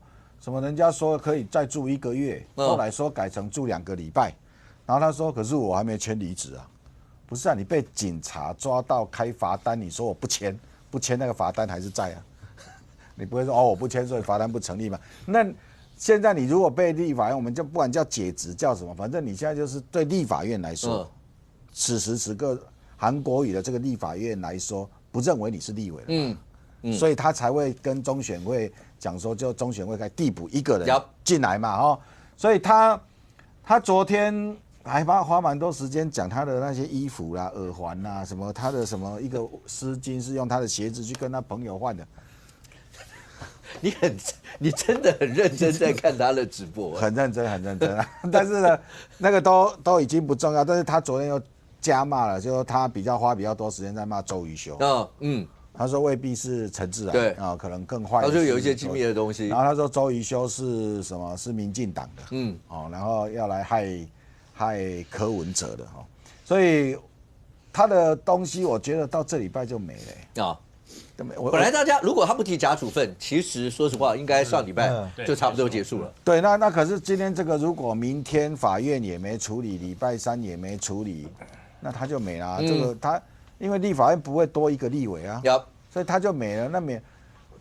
B: 人家说可以再住1个月，后来说改成住2个礼拜，然后他说可是我还没签离职啊，不是啊，你被警察抓到开罚单，你说我不签那个罚单还是在啊，你不会说我不签所以罚单不成立嘛？那现在你如果被立法院，我们就不管叫解职叫什么，反正你现在就是对立法院来说，此时此刻韩国瑜的这个立法院来说，不认为你是立委了，所以他才会跟中选会讲说，就中选会该递补1个人进来嘛，所以他昨天还花蛮多时间讲他的那些衣服啦、耳环啦，什么他的什么一个丝巾是用他的鞋子去跟他朋友换的。
A: 你真的很认真在看他的直播，
B: 很认真啊。但是呢，那个都已经不重要。但是他昨天又加骂了，就他花比较多时间在骂周瑜修。他说未必是陈志然，对可能更坏。
A: 他说有一些机密的东西。
B: 然后他说周瑜修是什么？是民进党的，然后要来害柯文哲的所以他的东西，我觉得到这礼拜就没了
A: 本来大家如果他不提假处分，其实说实话，应该上礼拜就差不多结束了。
B: 对，那可是今天这个，如果明天法院也没处理，礼拜3也没处理，那他就没了。这个他因为立法院不会多1个立委啊，所以他就没了。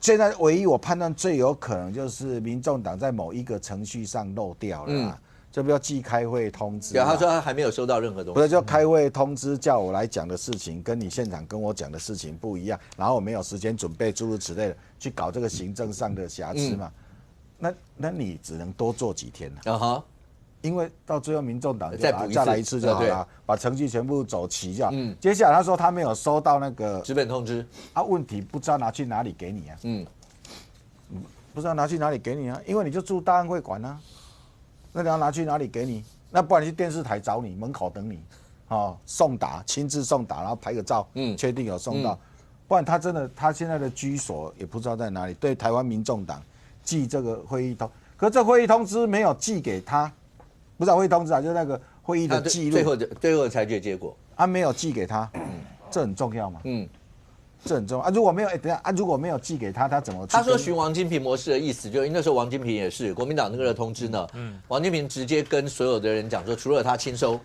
B: 现在唯一我判断最有可能就是民众党在某一个程序上漏掉了就不要寄开会通知。
A: 他说他还没有收到任何东西。
B: 不是，就开会通知叫我来讲的事情，跟你现场跟我讲的事情不一样，然后我没有时间准备，诸如此类的，去搞这个行政上的瑕疵嘛。那你只能多做几天了。因为到最后民众党再来一次就好了，把程序全部走齐就好。接下来他说他没有收到那个
A: 纸本通知，
B: 问题不知道拿去哪里给你啊。不知道拿去哪里给你啊，因为你就住大安会馆啊。那你要拿去哪里给你？那不然你去电视台找你，门口等你，送达，亲自送达，然后拍个照，确定有送到。不然他现在的居所也不知道在哪里。对台湾民众党寄这个会议通，可是这会议通知没有寄给他，不是会议通知啊，就是那个会议的记录，
A: 最后的裁决结果，
B: 没有寄给他，这很重要嘛。这很重要啊！如果没有，等一下啊，如果没有寄给他，他怎么？
A: 他说循王金平模式的意思，就因为那时候王金平也是国民党那个通知呢，王金平直接跟所有的人讲说，除了他亲收，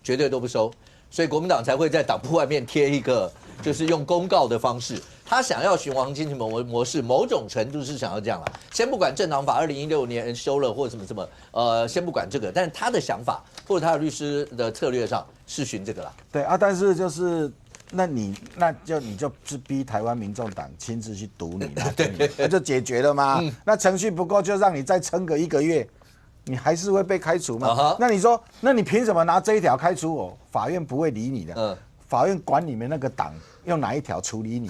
A: 绝对都不收，所以国民党才会在党部外面贴一个，就是用公告的方式，他想要循王金平模式，某种程度是想要这样了。先不管政党法2016年修了或什么，先不管这个，但是他的想法或者他的律师的策略上是循这个啦。
B: 对啊，但是就是。你就是逼台湾民众党亲自去堵你啦，对，那就解决了吗？那程序不够，就让你再撑个1个月，你还是会被开除吗？那你说，那你凭什么拿这一条开除我？法院不会理你的，法院管你们那个党用哪一条处理你？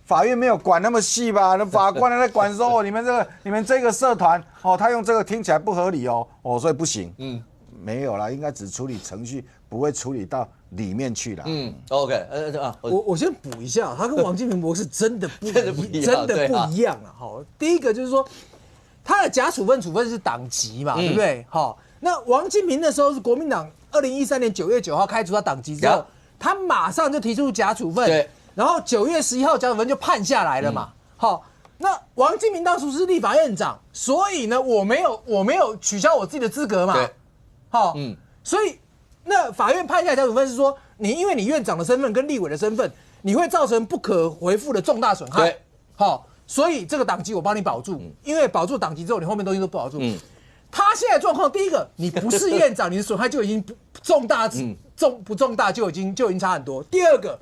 B: 法院没有管那么细吧？那法官在管说，你们这个社团他用这个听起来不合理所以不行。没有啦，应该只处理程序，不会处理到里面去了。
A: OK，
F: 我先补一下，他跟王金平博士真的不一样了。好，第一个就是说，他的假处分是党籍嘛，对不对？好，那王金平那时候是国民党2013年9月9号开除他党籍之后，他马上就提出假处分，然后9月11号假处分就判下来了嘛。好，那王金平当初是立法院长，所以呢，我没有取消我自己的资格嘛。好，所以那法院判下来假处分是说，因为你院长的身份跟立委的身份，你会造成不可回复的重大损害。好，所以这个党籍我帮你保住，因为保住党籍之后，你后面东西都不保住。他现在状况，第一个，你不是院长，你的损害就已经重大，不重大就已经差很多。第二个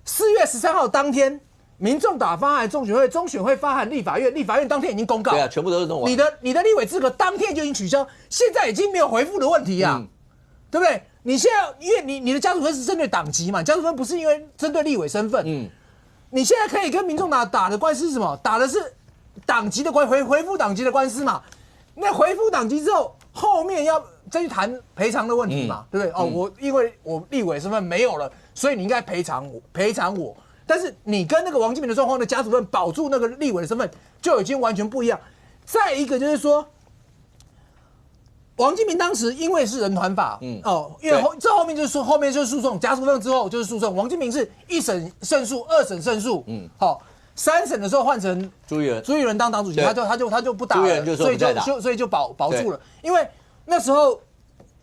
F: ，4月13号当天，民众党发函中选会发函立法院，立法院当天已经公告，
A: 对啊，全部都是弄完。
F: 你的立委资格当天就已经取消，现在已经没有回复的问题啊，对不对？你现在因为你的家属分是针对党籍嘛，家属分不是因为针对立委身份，你现在可以跟民众党打的官司是什么？打的是党籍的回复党籍的官司嘛。那回复党籍之后，后面要再去谈赔偿的问题嘛，对不对？因为我立委身份没有了，所以你应该赔偿我。但是你跟那个王金平的状况的家属分保住那个立委的身份就已经完全不一样。再一个就是说，王金平当时因为是人团法，因为这后面就是说后面就是诉讼，家属分之后就是诉讼。王金平是1审胜诉，2审胜诉，3审的时候换成朱立伦当党主席，他就不打了，所以就保住了。因为那时候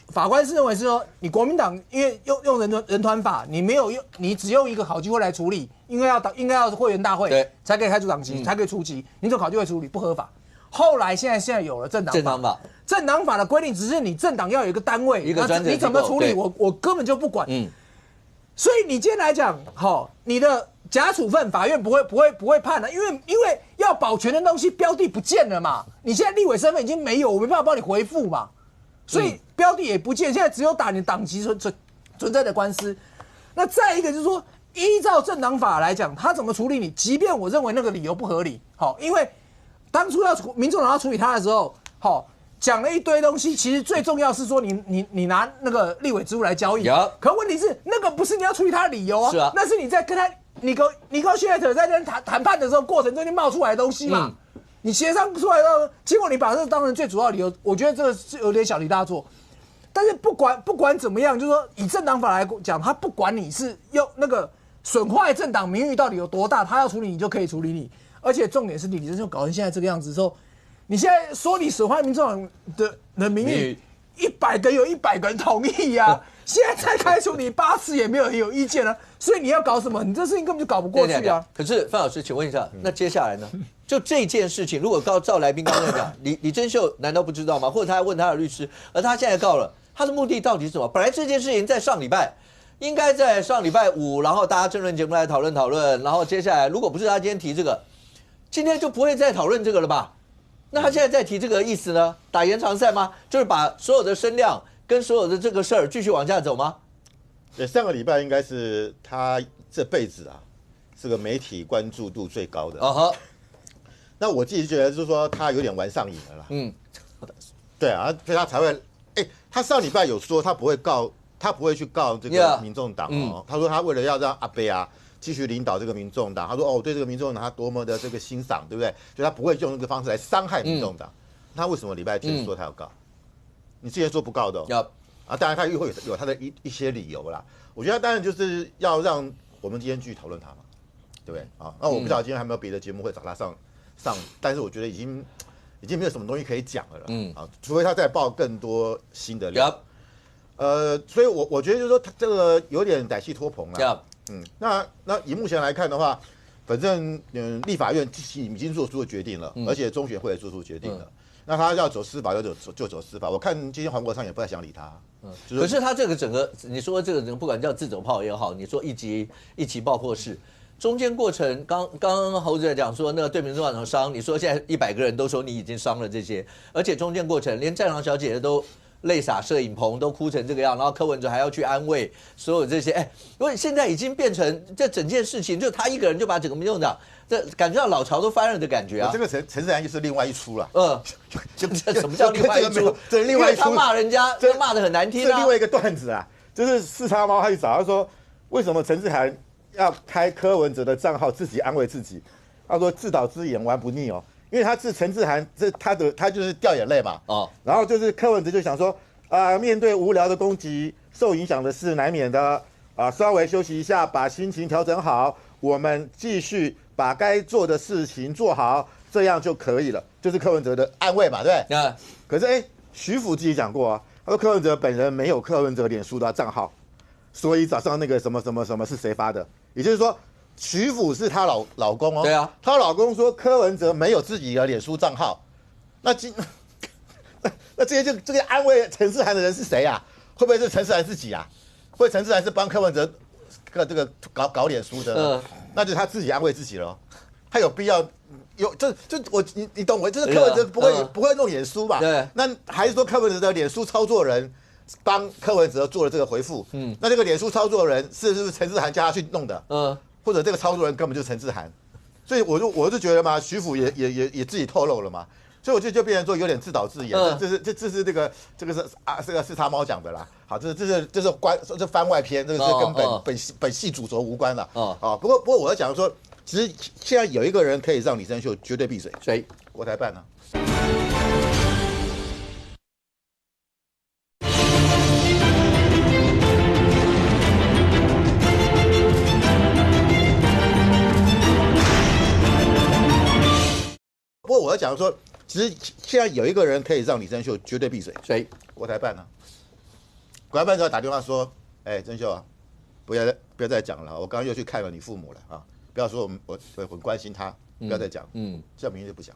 F: 法官是认为是说，你国民党因为用人团法，你只用一个考纪会来处理，应该要会员大会才可以开除党籍，才可以出籍，你这考纪会处理不合法。后来现在有了政党法的规定，只是你政党要有一个单位，
A: 一个专责机构，
F: 你怎么处理，我根本就不管。所以你今天来讲，你的假处分法院不会判的，因为要保全的东西标的不见了嘛，你现在立委身份已经没有，我没办法帮你回复嘛。所以标的也不见，现在只有打你党籍存在的官司。那再一个就是说，依照政党法来讲，他怎么处理你？即便我认为那个理由不合理，因为当初民众党要处理他的时候，讲了一堆东西，其实最重要是说你拿那个立委职务来交易。可问题是那个不是你要处理他的理由啊，那是你在跟他negotiate在跟谈判的时候过程中间冒出来的东西嘛。你协商不出来的，结果你把这当成最主要的理由，我觉得这个是有点小题大做。但是不管怎么样，就是说以政党法来讲，他不管你是用那个损坏政党名誉到底有多大，他要处理你就可以处理你。而且重点是李真秀搞成现在这个样子之后，你现在说你损坏民众党的名誉，100个有100个人同意呀，现在再开除你8次也没有人有意见了，所以你要搞什么？你这事情根本就搞不过去啊。
A: 可是范老师，请问一下，那接下来呢？就这件事情，如果照来宾刚刚讲，李真秀难道不知道吗？或者他还问他的律师，而他现在告了，他的目的到底是什么？本来这件事情在上礼拜，应该在上礼拜5，然后大家政论节目来讨论，然后接下来如果不是他今天提这个，今天就不会再讨论这个了吧？那他现在在提这个意思呢？打延长赛吗？就是把所有的声量跟所有的这个事儿继续往下走吗？
G: 对，上个礼拜应该是他这辈子是个媒体关注度最高的。那我自己觉得就是说他有点玩上瘾了啦。对啊，所以他才会，他上礼拜有说他不会去告这个民众党他说他为了要让阿伯继续领导这个民众党，他说我对这个民众党他多么的这个欣赏，对不对？所以他不会用这个方式来伤害民众党。他为什么礼拜天说他要告？你之前说不告的当然他又会有他的一些理由啦。我觉得他当然就是要让我们今天继续讨论他嘛。对不对啊？那我不知道今天还有没有别的节目会找他上，但是我觉得已经没有什么东西可以讲了啦。除非他再爆更多新的料。所以我觉得就是说他这个有点歹戏拖棚了。那以目前来看的话，反正立法院已经做出了决定了，而且中选会也做出决定了。那他要走司法就走司法。我看今天黄国昌也不太想理他。
A: 可是他这个整个，你说这个不管叫自走炮也好，你说一级爆破式，中间过程，刚侯子在讲说那个对民众党伤，你说现在100个人都说你已经伤了这些，而且中间过程连战狼小姐姐都泪洒摄影棚，都哭成这个样，然后柯文哲还要去安慰所有这些，因为现在已经变成这整件事情，就他一个人就把整个民众党，这感觉到老巢都翻了的感觉啊。
G: 这个陈世涵就是另外一出了。
A: 什么叫另外一出？
G: 这另外一出，
A: 他骂人家，这骂得很难听啊。
G: 这另外一个段子啊，就是四叉猫他去找他说，为什么陈世涵要开柯文哲的账号自己安慰自己？他说自导自演玩不腻哦。因为他是陈志涵，他就是掉眼泪嘛，然后就是柯文哲就想说，面对无聊的攻击，受影响的是难免的，稍微休息一下，把心情调整好，我们继续把该做的事情做好，这样就可以了，就是柯文哲的安慰嘛，对不对？可是徐府自己讲过啊，他说柯文哲本人没有柯文哲脸书的账号，所以早上那个什么是谁发的，也就是说。徐府是她老公哦，
A: 对啊，
G: 她老公说柯文哲没有自己的脸书账号，那这些这个安慰陈世涵的人是谁啊？会不会是陈世涵自己啊？会不会陈世涵是帮柯文哲这个搞脸书的？那就是他自己安慰自己了。他有必要你懂我？就是柯文哲不会弄脸书吧？
A: 对，
G: 那还是说柯文哲的脸书操作人帮柯文哲做了这个回复？那这个脸书操作人是不是陈世涵叫他去弄的？或者这个操作人根本就是陈志涵，所以我就觉得嘛，徐府也自己透露了嘛，所以我就变成说有点自导自演，这是这个是四叉猫讲的啦。好，这是番外篇，这个是跟本戏主轴无关了。不过我要讲说，其实现在有一个人可以让李胜秀绝对闭嘴，
A: 谁？
G: 国台办呢？不过我要讲说，其实现在有一个人可以让李胜秀绝对闭嘴，
A: 谁？
G: 国台办呢？国台办就要打电话说，胜秀啊，不要再讲了，我刚刚又去看了你父母了啊，不要说我很关心他，不要再讲，这明天就不讲，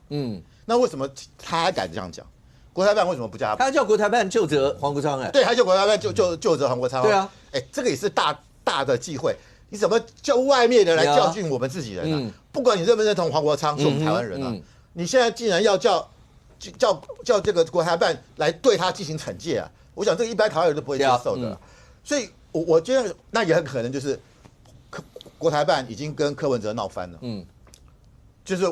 G: 那为什么他还敢这样讲？国台办为什么不叫他？
A: 他叫国台办就责黄国昌
G: 对，他叫国台办就责黄国昌，
A: 对啊，
G: 这个也是大的忌讳。你怎么叫外面的来教训我们自己人呢？不管你认不认同黄国昌是我们台湾人啊。你现在竟然要叫这个国台办来对他进行惩戒啊！我想这个一般台湾人都不会接受的，所以我觉得那也很可能就是国台办已经跟柯文哲闹翻了。就是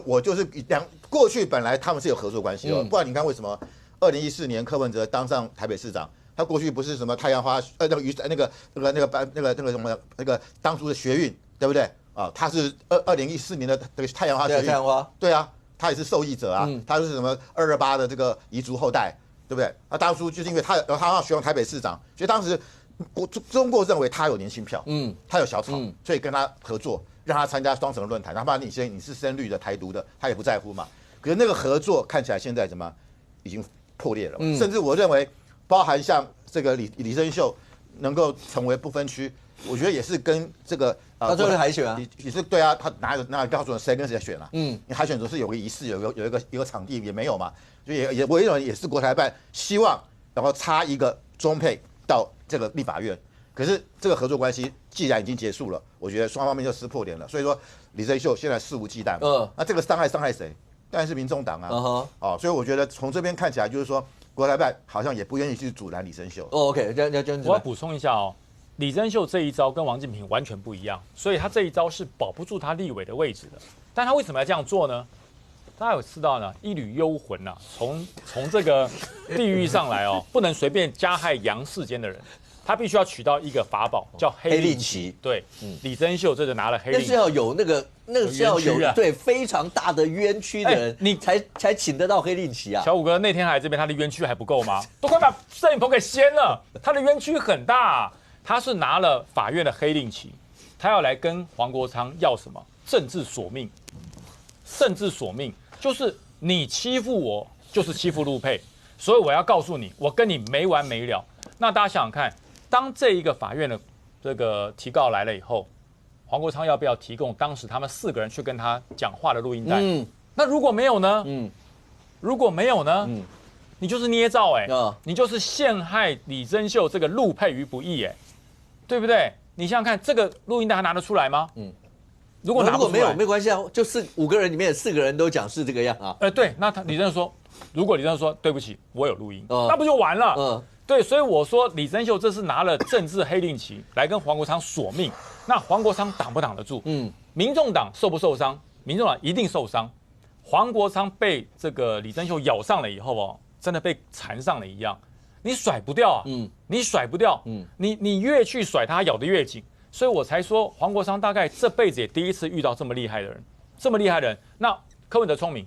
G: 过去本来他们是有合作关系的，不然你看为什么2014年柯文哲当上台北市长，他过去不是什么太阳花那个什么那个当初的学运对不对啊？他是2014年的这个太阳花学运，
A: 太阳花
G: 对啊。他也是受益者啊，他就是什么228的这个彝族后代，对不对？那当初就是因为他要选上台北市长，所以当时中国认为他有年轻票，他有小草，所以跟他合作，让他参加双城论坛，哪怕你是深绿的、台独的，他也不在乎嘛。可是那个合作看起来现在怎么已经破裂了，甚至我认为包含像这个李胜秀能够成为不分区，我觉得也是跟这个。
A: 他最后海选啊，
G: 也是对啊，他哪告诉我谁跟谁选了？你海选总是有个仪式，有一个场地也没有嘛，所以我认为也是国台办希望然后插一个中配到这个立法院，可是这个合作关系既然已经结束了，我觉得双方面就撕破脸了，所以说李胜秀现在肆无忌惮，那这个伤害谁？当然是民众党啊，所以我觉得从这边看起来就是说国台办好像也不愿意去阻拦李胜秀。
A: OK，
D: 我要补充一下哦。李胜秀这一招跟王金平完全不一样，所以他这一招是保不住他立委的位置的。但他为什么要这样做呢？大家有知道呢？一缕幽魂啊，从这个地狱上来哦，不能随便加害杨世坚的人，他必须要取到一个法宝，叫黑令旗。对，李胜秀这就拿了黑令旗，
A: 那是要有那个是要有对非常大的冤屈的人，你才请得到黑令旗啊。
D: 小五哥那天来这边，他的冤屈还不够吗？都快把摄影棚给掀了，他的冤屈很大。他是拿了法院的黑令旗，他要来跟黄国昌要什么？政治索命，政治索命就是你欺负我，就是欺负陆配，所以我要告诉你，我跟你没完没了。那大家想想看，当这一个法院的这个提告来了以后，黄国昌要不要提供当时他们4个人去跟他讲话的录音带？那如果没有呢？如果没有呢？你就是捏造你就是陷害李珍秀这个陆配于不义对不对？你想想看，这个录音带还拿得出来吗？如果
A: 没有没关系啊，就是5个人里面4个人都讲是这个样啊。
D: 对，那李珍秀说，如果李珍秀说对不起，我有录音，那不就完了？对，所以我说李珍秀这是拿了政治黑令旗来跟黄国昌索命，那黄国昌挡不挡得住？民众党受不受伤？民众党一定受伤。黄国昌被这个李珍秀咬上了以后真的被缠上了一样，你甩不掉啊，你甩不掉，你越去甩他咬得越紧，所以我才说黄国昌大概这辈子也第一次遇到这么厉害的人，那柯文哲聪明，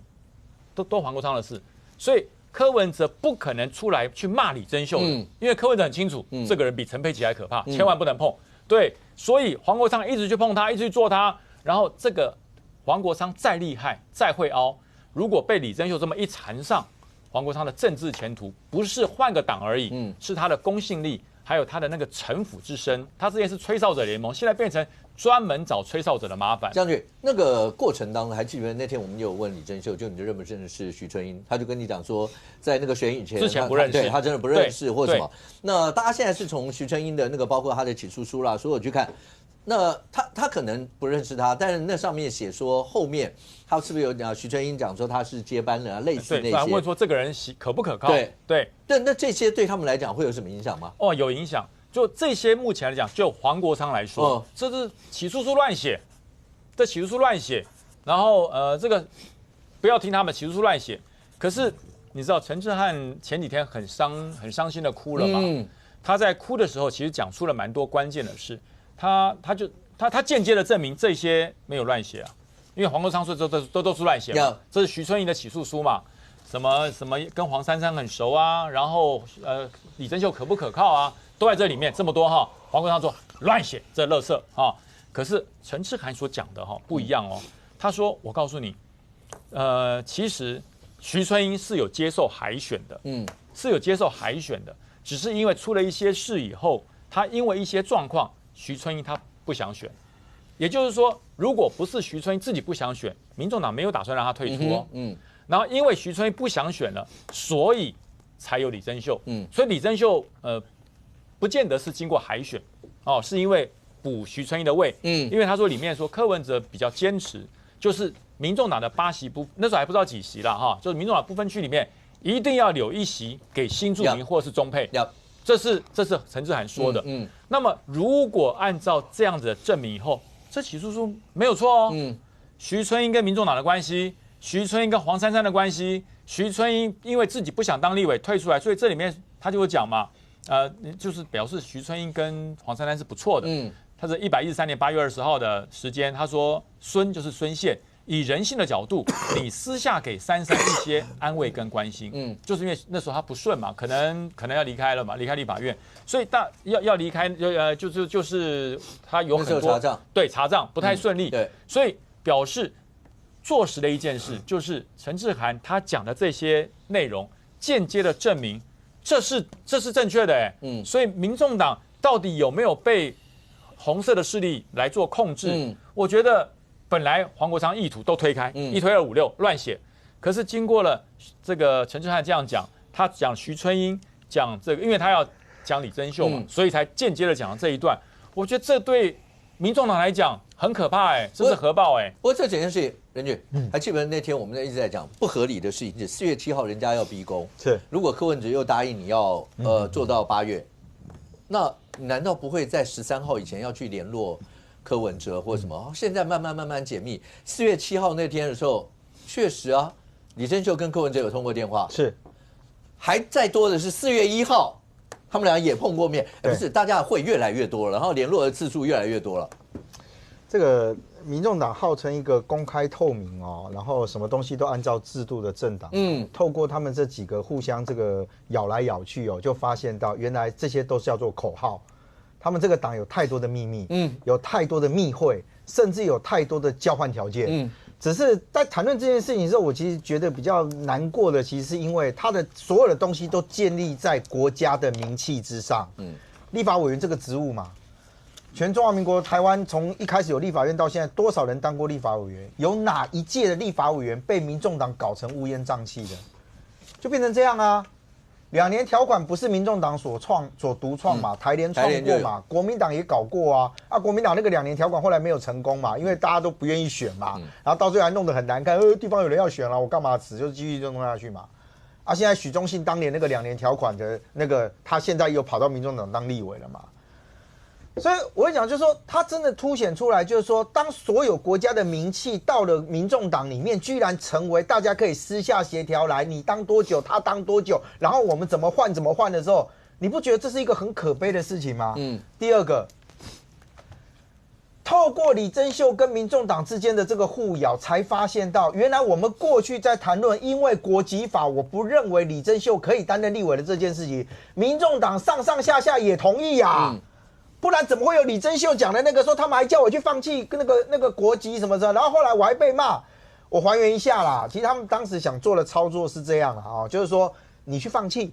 D: 都黄国昌的事，所以柯文哲不可能出来去骂李珍秀的，因为柯文哲很清楚，这个人比陈佩琪还可怕，千万不能碰。对，所以黄国昌一直去碰他，一直去做他，然后这个黄国昌再厉害再会凹，如果被李珍秀这么一缠上，黄国昌的政治前途不是换个党而已，是他的公信力，还有他的那个城府之深。他之前是吹哨者联盟，现在变成专门找吹哨者的麻烦。
A: 将军，那个过程当中，还记得那天我们有问李珍秀，就你认不认识许春英？他就跟你讲说，在那个选以前，
D: 之前不认识，
A: 对他真的不认识或什么。那大家现在是从许春英的那个，包括他的起诉书啦，所有去看。那他可能不认识他，但是那上面写说后面他是不是有讲许春英讲说他是接班人啊，类似那些。
D: 问说这个人可不可靠？对。
A: 那这些对他们来讲会有什么影响吗？
D: 有影响。就这些目前来讲，就黄国昌来说，这是起诉书乱写，然后这个不要听他们起诉书乱写。可是你知道陈智汉前几天很伤心的哭了嘛？他在哭的时候，其实讲出了蛮多关键的事。他间接的证明这些没有乱写啊，因为黄国昌说都是乱写嘛，这是徐春英的起诉书嘛，什么跟黄珊珊很熟啊，然后李珍秀可不可靠啊，都在这里面这么多哈。黄国昌说乱写，这垃圾啊。可是陈智菡所讲的不一样他说我告诉你，其实徐春英是有接受海选的，是有接受海选的，只是因为出了一些事以后，他因为一些状况。徐春英他不想选，也就是说，如果不是徐春英自己不想选，民众党没有打算让他退出然后因为徐春英不想选了，所以才有李珍秀。所以李珍秀不见得是经过海选是因为补徐春英的位。因为他说里面说柯文哲比较坚持，就是民众党的8席那时候还不知道几席了就是民众党不分区里面一定要留1席给新住民或是中配。这是陈智菡说的。那么如果按照这样子的证明以后，这起诉书没有错徐春英跟民众党的关系，徐春英跟黄珊珊的关系，徐春英因为自己不想当立委退出来，所以这里面他就会讲嘛，就是表示徐春英跟黄珊珊是不错的。他是113年8月20号的时间，他说孙就是孙宪。以人性的角度，你私下给珊珊一些安慰跟关心，就是因为那时候他不顺嘛，可能要离开了嘛，离开立法院，所以要离开，就是他有很多查账不太顺利，所以表示坐实的一件事，就是陈智菡他讲的这些内容，间接的证明这是正确的所以民众党到底有没有被红色的势力来做控制？我觉得。本来黄国昌意图都推开，一推2、5、6乱写，可是经过了这个陈智菡这样讲，他讲徐春英，讲这个，因为他要讲李珍秀嘛，所以才间接的讲了这一段。我觉得这对民众党来讲很可怕这是核爆
A: 不过这整件事情，任俊还记得那天我们一直在讲不合理的事情，是4月7号人家要逼宫，
E: 是
A: 如果柯文哲又答应你要做到8月，那难道不会在13号以前要去联络？柯文哲或什么，现在慢慢解密。4月7号那天的时候，确实李珍秀跟柯文哲有通过电话，
E: 是。
A: 还再多的是4月1号，他们俩也碰过面，不是大家会越来越多了，然后联络的次数越来越多了。
E: 这个民众党号称一个公开透明然后什么东西都按照制度的政党，透过他们这几个互相这个咬来咬去就发现到原来这些都是叫做口号。他们这个党有太多的秘密，有太多的密会，甚至有太多的交换条件。只是在谈论这件事情的时候，我其实觉得比较难过的，其实是因为他的所有的东西都建立在国家的名气之上。立法委员这个职务嘛，全中华民国台湾从一开始有立法院到现在，多少人当过立法委员？有哪一届的立法委员被民众党搞成乌烟瘴气的？就变成这样啊！2年条款不是民众党所独创嘛，台联创过嘛，国民党也搞过啊。国民党那个2年条款后来没有成功嘛，因为大家都不愿意选嘛，然后到最后还弄得很难看，地方有人要选了，我干嘛死？就是继续就弄下去嘛。啊，现在许忠信当年那个2年条款的那个，他现在又跑到民众党当立委了嘛。所以我会讲，就是说，他真的凸显出来，就是说，当所有国家的名气到了民众党里面，居然成为大家可以私下协调来，你当多久，他当多久，然后我们怎么换的时候，你不觉得这是一个很可悲的事情吗？第二个，透过李珍秀跟民众党之间的这个互咬，才发现到，原来我们过去在谈论，因为国籍法，我不认为李珍秀可以担任立委的这件事情，民众党上上下下也同意呀。不然怎么会有李珍秀讲的那个说他们还叫我去放弃那个国籍什么的，然后后来我还被骂。我还原一下啦，其实他们当时想做的操作是这样啊，就是说你去放弃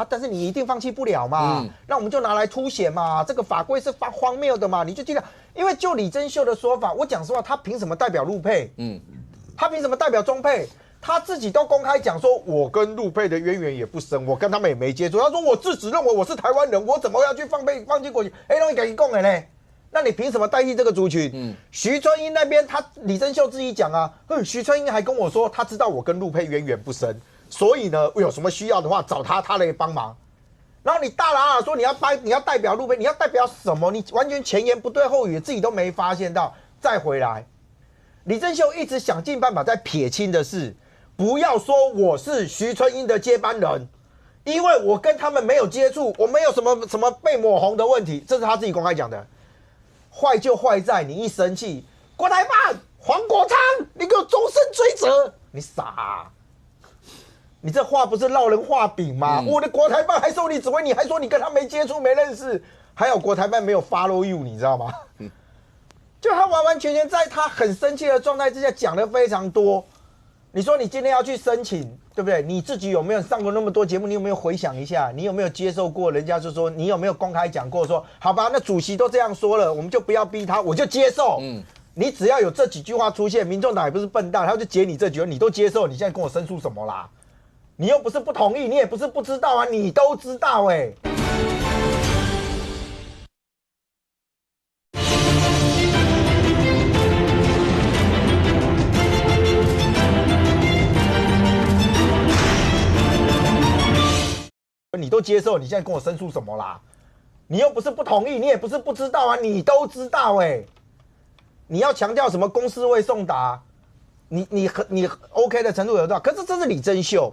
E: 但是你一定放弃不了嘛，那我们就拿来凸显嘛，这个法规是荒谬的嘛，你就记得，因为就李珍秀的说法，我讲实话，他凭什么代表陆配？他凭什么代表中配？他自己都公开讲说，我跟陆配的渊源也不深，我跟他们也没接触。他说我自己认为我是台湾人，我怎么要去放弃国籍？那你赶紧讲的嘞，那你凭什么代替这个族群？徐春英那边，李珍秀自己讲啊，徐春英还跟我说，他知道我跟陆配渊源不深，所以呢，有什么需要的话找他来帮忙。然后你大喇喇说你要代表陆配，你要代表什么？你完全前言不对后语，自己都没发现到。再回来，李珍秀一直想尽办法在撇清的是。不要说我是徐春英的接班人，因为我跟他们没有接触，我没有什么被抹红的问题，这是他自己公开讲的。坏就坏在你一生气，国台办黄国昌，你给我终身追责，你傻你这话不是烙人画饼吗？我的国台办还受你指挥，你还说你跟他没接触没认识，还有国台办没有 follow you， 你知道吗？就他完完全全在他很生气的状态之下讲的非常多。你说你今天要去申请，对不对？你自己有没有上过那么多节目？你有没有回想一下？你有没有接受过人家就说你有没有公开讲过说好吧？那主席都这样说了，我们就不要逼他，我就接受。你只要有这几句话出现，民众党也不是笨蛋，他就解你这句话，你都接受，你现在跟我申诉什么啦？你又不是不同意，你也不是不知道啊，你都知道你都接受，你现在跟我申诉什么啦？你又不是不同意，你也不是不知道啊，你都知道你要强调什么公司未送达，你 OK 的程度有多少？可是这是李珍秀，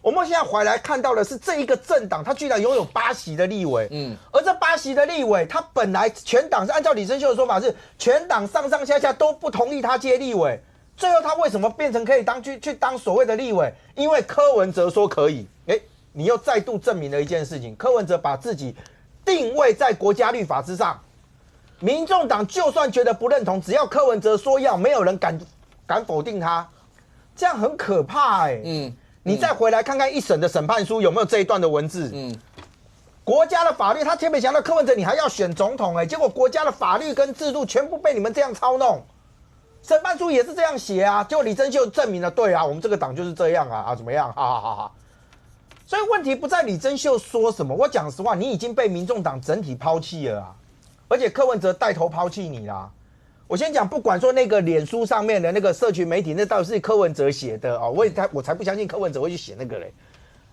E: 我们现在回来看到的是这一个政党，他居然拥有8席的立委，而这8席的立委，他本来全党是按照李珍秀的说法是全党上上下下都不同意他接立委，最后他为什么变成可以去当所谓的立委？因为柯文哲说可以，你又再度证明了一件事情，柯文哲把自己定位在国家律法之上，民众党就算觉得不认同，只要柯文哲说要，没有人敢否定他，这样很可怕你再回来看看一审的审判书有没有这一段的文字？国家的法律，他特别强调柯文哲你还要选总统结果国家的法律跟制度全部被你们这样操弄，审判书也是这样写啊，结果李珍秀证明了，对啊，我们这个党就是这样怎么样？哈。所以问题不在李珍秀说什么，我讲实话，你已经被民众党整体抛弃了而且柯文哲带头抛弃你啦。我先讲，不管说那个脸书上面的那个社群媒体，那到底是柯文哲写的我才不相信柯文哲会去写那个嘞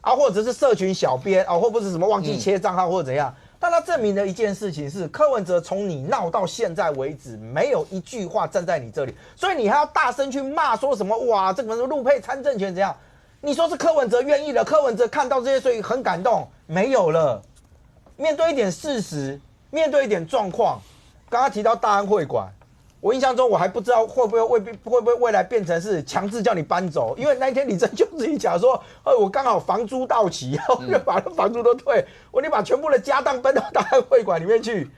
E: 或者是社群小编或者是什么忘记切账号或者怎样。但他证明了一件事情是，柯文哲从你闹到现在为止，没有一句话站在你这里，所以你还要大声去骂说什么哇，这个陆配参政权怎样？你说是柯文哲愿意了，柯文哲看到这些所以很感动，没有了。面对一点事实，面对一点状况，刚刚提到大安会馆，我印象中我还不知道会不会未来变成是强制叫你搬走，因为那一天李珍秀自己讲说，我刚好房租到期，我就把那房租都退，你把全部的家当搬到大安会馆里面去。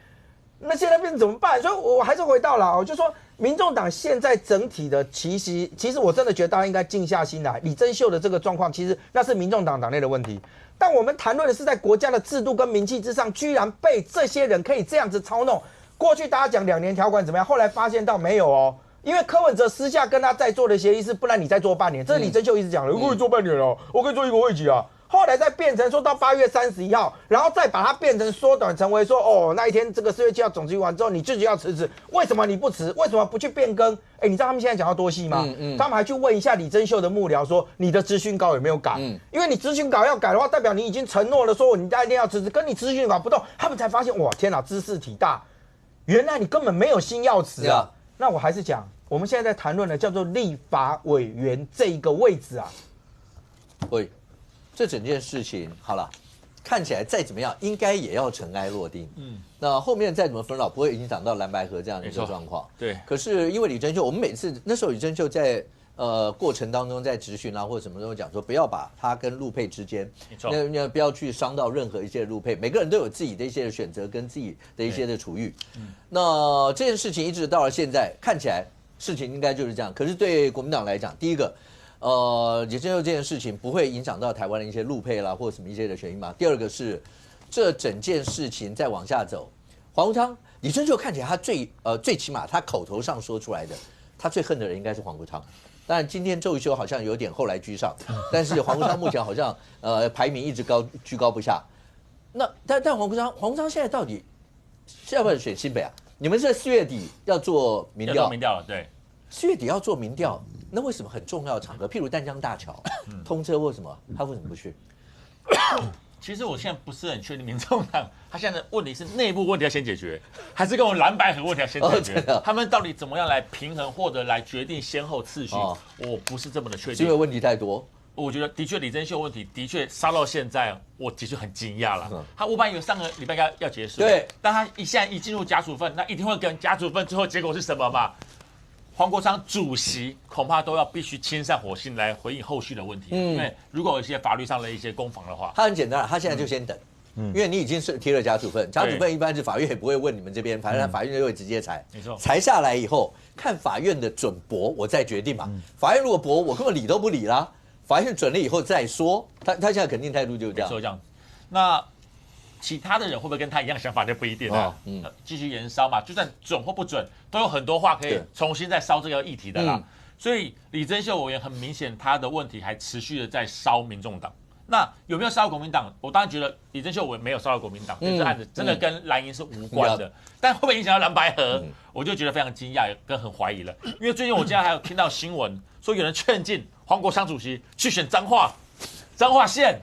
E: 那现在变成怎么办？所以我还是回到了，我就说民众党现在整体的其实我真的觉得大家应该静下心来。李珍秀的这个状况，其实那是民众党党内的问题，但我们谈论的是在国家的制度跟名气之上，居然被这些人可以这样子操弄。过去大家讲2年条款怎么样，后来发现到没有哦。因为柯文哲私下跟他在做的协议是，不然你再做半年，这是李珍秀一直讲的，我可以做半年哦，我可以做1个会期啊。后来再变成说到8月31号，然后再把它变成缩短成为说哦那一天这个4月7号总结完之后你自己要辞职，为什么你不辞？为什么不去变更？你知道他们现在讲到多细吗？他们还去问一下李珍秀的幕僚说你的咨询稿有没有改？因为你咨询稿要改的话，代表你已经承诺了说你一定要辞职，跟你咨询稿不动，他们才发现哇天哪，知识体大，原来你根本没有心要辞啊。那我还是讲，我们现在在谈论的叫做立法委员这一个位置啊。
A: 对。这整件事情好了，看起来再怎么样，应该也要尘埃落定。那后面再怎么纷扰，不会影响到蓝白合这样的一个状况。对。可是因为李珍秀，我们每次那时候李珍秀在过程当中在质询啊或者什么都讲说，不要把他跟陆配之间，那不要去伤到任何一些陆配，每个人都有自己的一些选择跟自己的一些的处遇。那这件事情一直到了现在，看起来事情应该就是这样。可是对国民党来讲，第一个。李珍秀这件事情不会影响到台湾的一些陆配啦，或什么一些的权益嘛。第二个是，这整件事情再往下走，黄国昌、李珍秀看起来他最起码他口头上说出来的，他最恨的人应该是黄国昌。当然今天周瑜修好像有点后来居上，但是黄国昌目前好像排名一直居高不下。那但黄国昌现在到底是要不要选新北啊？你们是4月底要做民调？
C: 要做民调了，对。
A: 4月底要做民调。那为什么很重要的场合，譬如淡江大桥通车或什么，他为什么不去？
C: 其实我现在不是很确定，民众党他现在的问题是内部问题要先解决，还是跟我们蓝白合问题要先解决？他们到底怎么样来平衡或者来决定先后次序？我不是这么的确定，
A: 因为问题太多。
C: 我觉得的确李珍秀问题的确烧到现在，我的确很惊讶了。我本来以为上个礼拜要结束，对，但他现在一进入假处分，那一定会跟假处分最后结果是什么嘛？黄国昌主席恐怕都要必须亲上火线来回应后续的问题，因为如果有一些法律上的一些攻防的话，
A: 他很简单，他现在就先等，因为你已经是提了假处分，假处分一般是法院也不会问你们这边，反正法院就会直接裁，
C: 没错，
A: 裁下来以后看法院的准驳，我再决定嘛。法院如果驳，我根本理都不理啦，法院准了以后再说，他现在肯定态度就是这样，
C: 这样。那其他的人会不会跟他一样想法就不一定了。继续延烧嘛，就算准或不准，都有很多话可以重新再烧这个议题的啦。所以李珍秀委员很明显，他的问题还持续的在烧民众党。那有没有烧到国民党？我当然觉得李珍秀委员没有烧到国民党，这案子真的跟蓝营是无关的。但会不会影响到蓝白合？我就觉得非常惊讶跟很怀疑了。因为最近我今天还有听到新闻说，有人劝进黄国昌主席去选彰化县。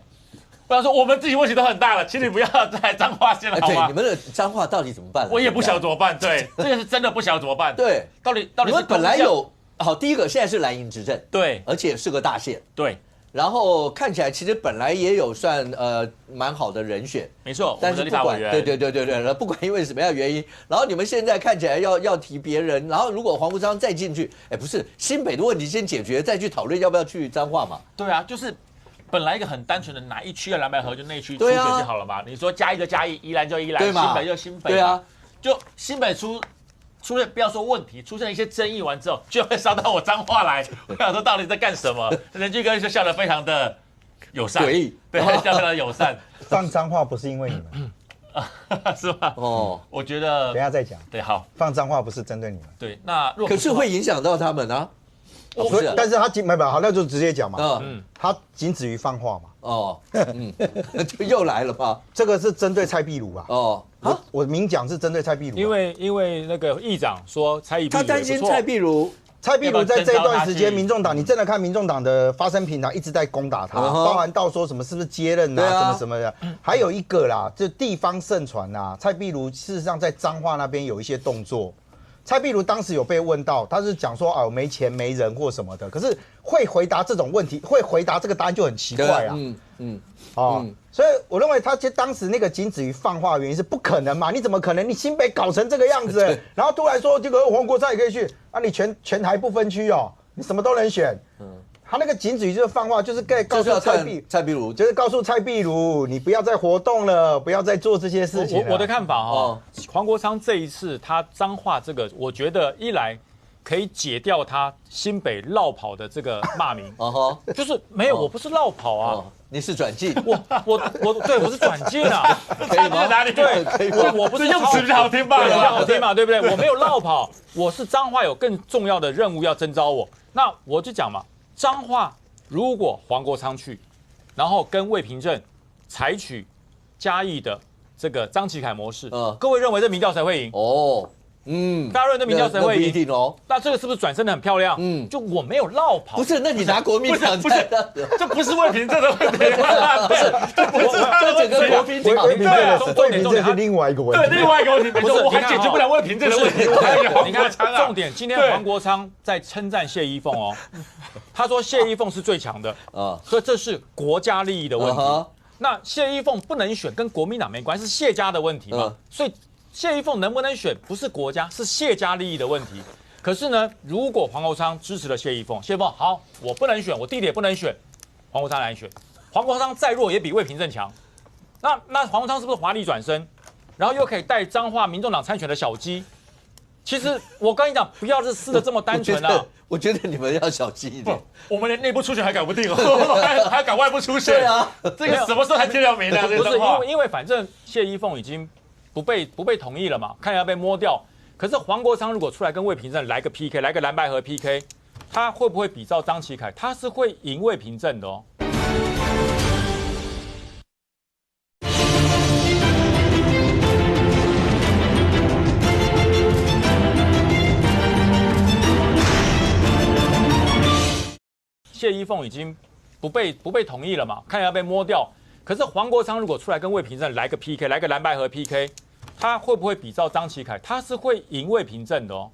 C: 不然说我们自己问题都很大了，请你不要再彰化县了，好吗？
A: 对，你们的彰化到底怎么办？
C: 我也不晓得怎么办。对，这个是真的不晓得怎么办。
A: 对，
C: 到底
A: 你们本来有好，第一个现在是蓝营执政，
C: 对，
A: 而且是个大县，
C: 对。
A: 然后看起来其实本来也有算蛮好的人选，
C: 没错。
A: 但是不管对，不管因为什么样的原因，然后你们现在看起来要提别人，然后如果黄国昌再进去，不是新北的问题先解决，再去讨论要不要去彰化嘛？
C: 对啊，就是。本来一个很单纯的哪一区的蓝白合就那一区初选就好了嘛？你说嘉义就嘉义，宜兰就宜兰，新北就新北，
A: 对啊，
C: 就新北出现不要说问题，出现一些争议完之后，就会烧到我彰化来。我想说到底在干什么？任俊哥就笑得非常的友善，
A: 对，
C: 笑得非常友善。
E: 放彰化不是因为你们。
C: 是吧？我觉得
E: 等一下再讲。
C: 对，好，
E: 放彰化不是针对你们。
C: 对，那
A: 可是会影响到他们啊。
E: 但是他没好，那就直接讲嘛。他仅止于放话嘛。
A: 就又来了吧？
E: 这个是针对蔡壁如啊。我明讲是针对蔡壁如。
D: 因为那个议长说蔡壁如，
A: 他担心蔡壁如
E: 在这段时间，民众党，你真的看民众党的发声平台一直在攻打他，包含到说什么是不是接任啊，什么的，还有一个啦，就地方盛传啦，蔡壁如事实上在彰化那边有一些动作。蔡壁如当时有被问到，他是讲说我没钱没人或什么的，可是会回答这种问题，会回答这个答案就很奇怪啊。所以我认为他当时那个仅止于放话的原因是不可能嘛？你怎么可能？你新北搞成这个样子，然后突然说这个黄国昌也可以去，你全台不分区哦，你什么都能选。他那个仅止于就是放话，就是告诉
A: 蔡壁如，
E: 就是告诉蔡壁如，你不要再活动了，不要再做这些事情。
D: 我的看法黄国昌这一次他彰化这个，我觉得一来可以解掉他新北绕跑的这个骂名，就是没有，我不是绕跑啊。
A: 你是转进，
D: 我是转进啊，
A: 可以吗？
C: 哪里
D: 对，我不是
C: 用词比较好听吧？
D: 比较好听嘛，对不对？我没有绕跑，我是彰化有更重要的任务要征召我，那我就讲嘛，彰化如果黄国昌去，然后跟魏平镇采取嘉义的这个张启凯模式，各位认为这民调谁会赢？大家认为这民调谁会赢？
A: 不一定哦。
D: 那这个是不是转身的很漂亮？就我没有绕跑。
A: 不是，那你拿国民党
C: 不是，这不是魏平镇的问题，不是，
A: 这整个国民党
E: 魏平镇是另外一个问题，
C: 对，另外一个问题，不是，我还解决不了魏平镇的问题。
D: 你看，重点，今天黄国昌在称赞谢依凤哦，他说谢依凤是最强的所以这是国家利益的问题。那谢依凤不能选，跟国民党没关系，是谢家的问题嘛？所以。谢依凤能不能选，不是国家，是谢家利益的问题。可是呢，如果黄国昌支持了谢依凤，谢依凤好，我不能选，我弟弟也不能选，黄国昌来选。黄国昌再弱也比魏平镇强。那黄国昌是不是华丽转身，然后又可以带彰化民众党参选的小鸡？其实我跟你讲，不要是撕的这么单纯啊！
A: 我觉得你们要小心一点。
C: 我们连内部初选还搞不定哦，还搞外部初选。对啊，这个什么时候才天了明呢？
D: 不是因为反正谢依凤已经。不被同意了嘛？看要被摸掉。可是黄国昌如果出来跟魏平镇来个 PK， 来个蓝白河 PK， 他会不会比照张启凯？他是会赢魏平镇的哦。谢依凤已经不被同意了嘛？看要被摸掉。可是黄国昌如果出来跟魏平镇来个 PK， 来个蓝白河 PK， 他会不会比照张启凯？他是会赢魏平镇的哦。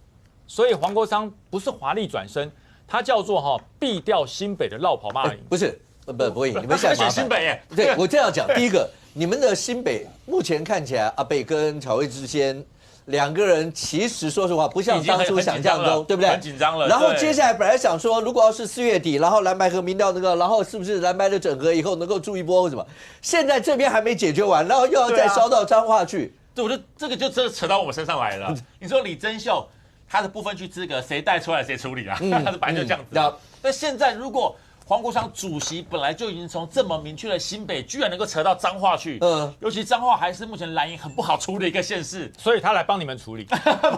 D: 所以黄国昌不是华丽转身，他叫做避掉新北的绕跑骂名。
A: 不是，不会，你们现在
C: 选新北耶。
A: 对我这样讲，第一个，你们的新北目前看起来，阿北跟曹魏之间两个人其实说实话不像当初想象中，对不对？
C: 很紧张了。
A: 然后接下来本来想说，如果要是4月底，然后蓝白河民调那个，然后是不是蓝白的整合以后能够助一波或什么？现在这边还没解决完，然后又要再烧到彰化去。
C: 对，我觉得这个就真的扯到我们身上来了。你说李珍秀他的不分区资格谁带出来谁处理啊？他的本来就这样子。那现在如果黄国昌主席本来就已经从这么明确的新北，居然能够扯到彰化去，尤其彰化还是目前蓝营很不好处理的一个县市，
D: 所以他来帮你们处理。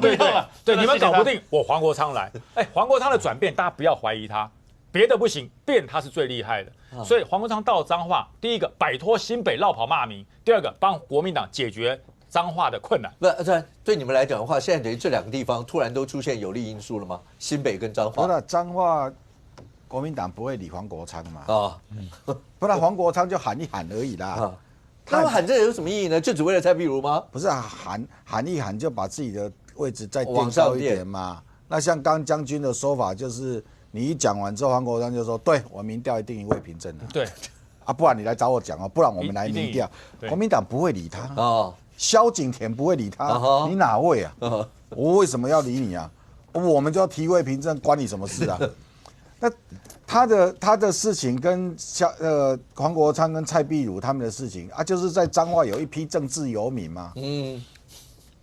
D: 对，你们搞不定，我黄国昌来。黄国昌的转变，大家不要怀疑他，别的不行，变他是最厉害的。所以黄国昌到了彰化，第一个摆脱新北绕跑骂名，第二个帮国民党解决彰化的困难。
A: 不，对你们来讲的话，现在等于这两个地方突然都出现有利因素了吗？新北跟彰化。
B: 彰化。国民党不会理黄国昌嘛？不然黄国昌就喊一喊而已啦。
A: 他们喊这有什么意义呢？就只为了蔡壁如吗？
B: 不是喊一喊就把自己的位置再垫高一点嘛。那像刚将军的说法，就是你一讲完之后，黄国昌就说：“对我民调一定赢魏平镇的。”
D: 对
B: 不然你来找我讲不然我们来民调。国民党不会理他萧景田不会理他，你哪位啊？我为什么要理你啊？我们就要提魏平镇，关你什么事啊？那他的事情跟黄国昌跟蔡壁如他们的事情就是在彰化有一批政治游民嘛，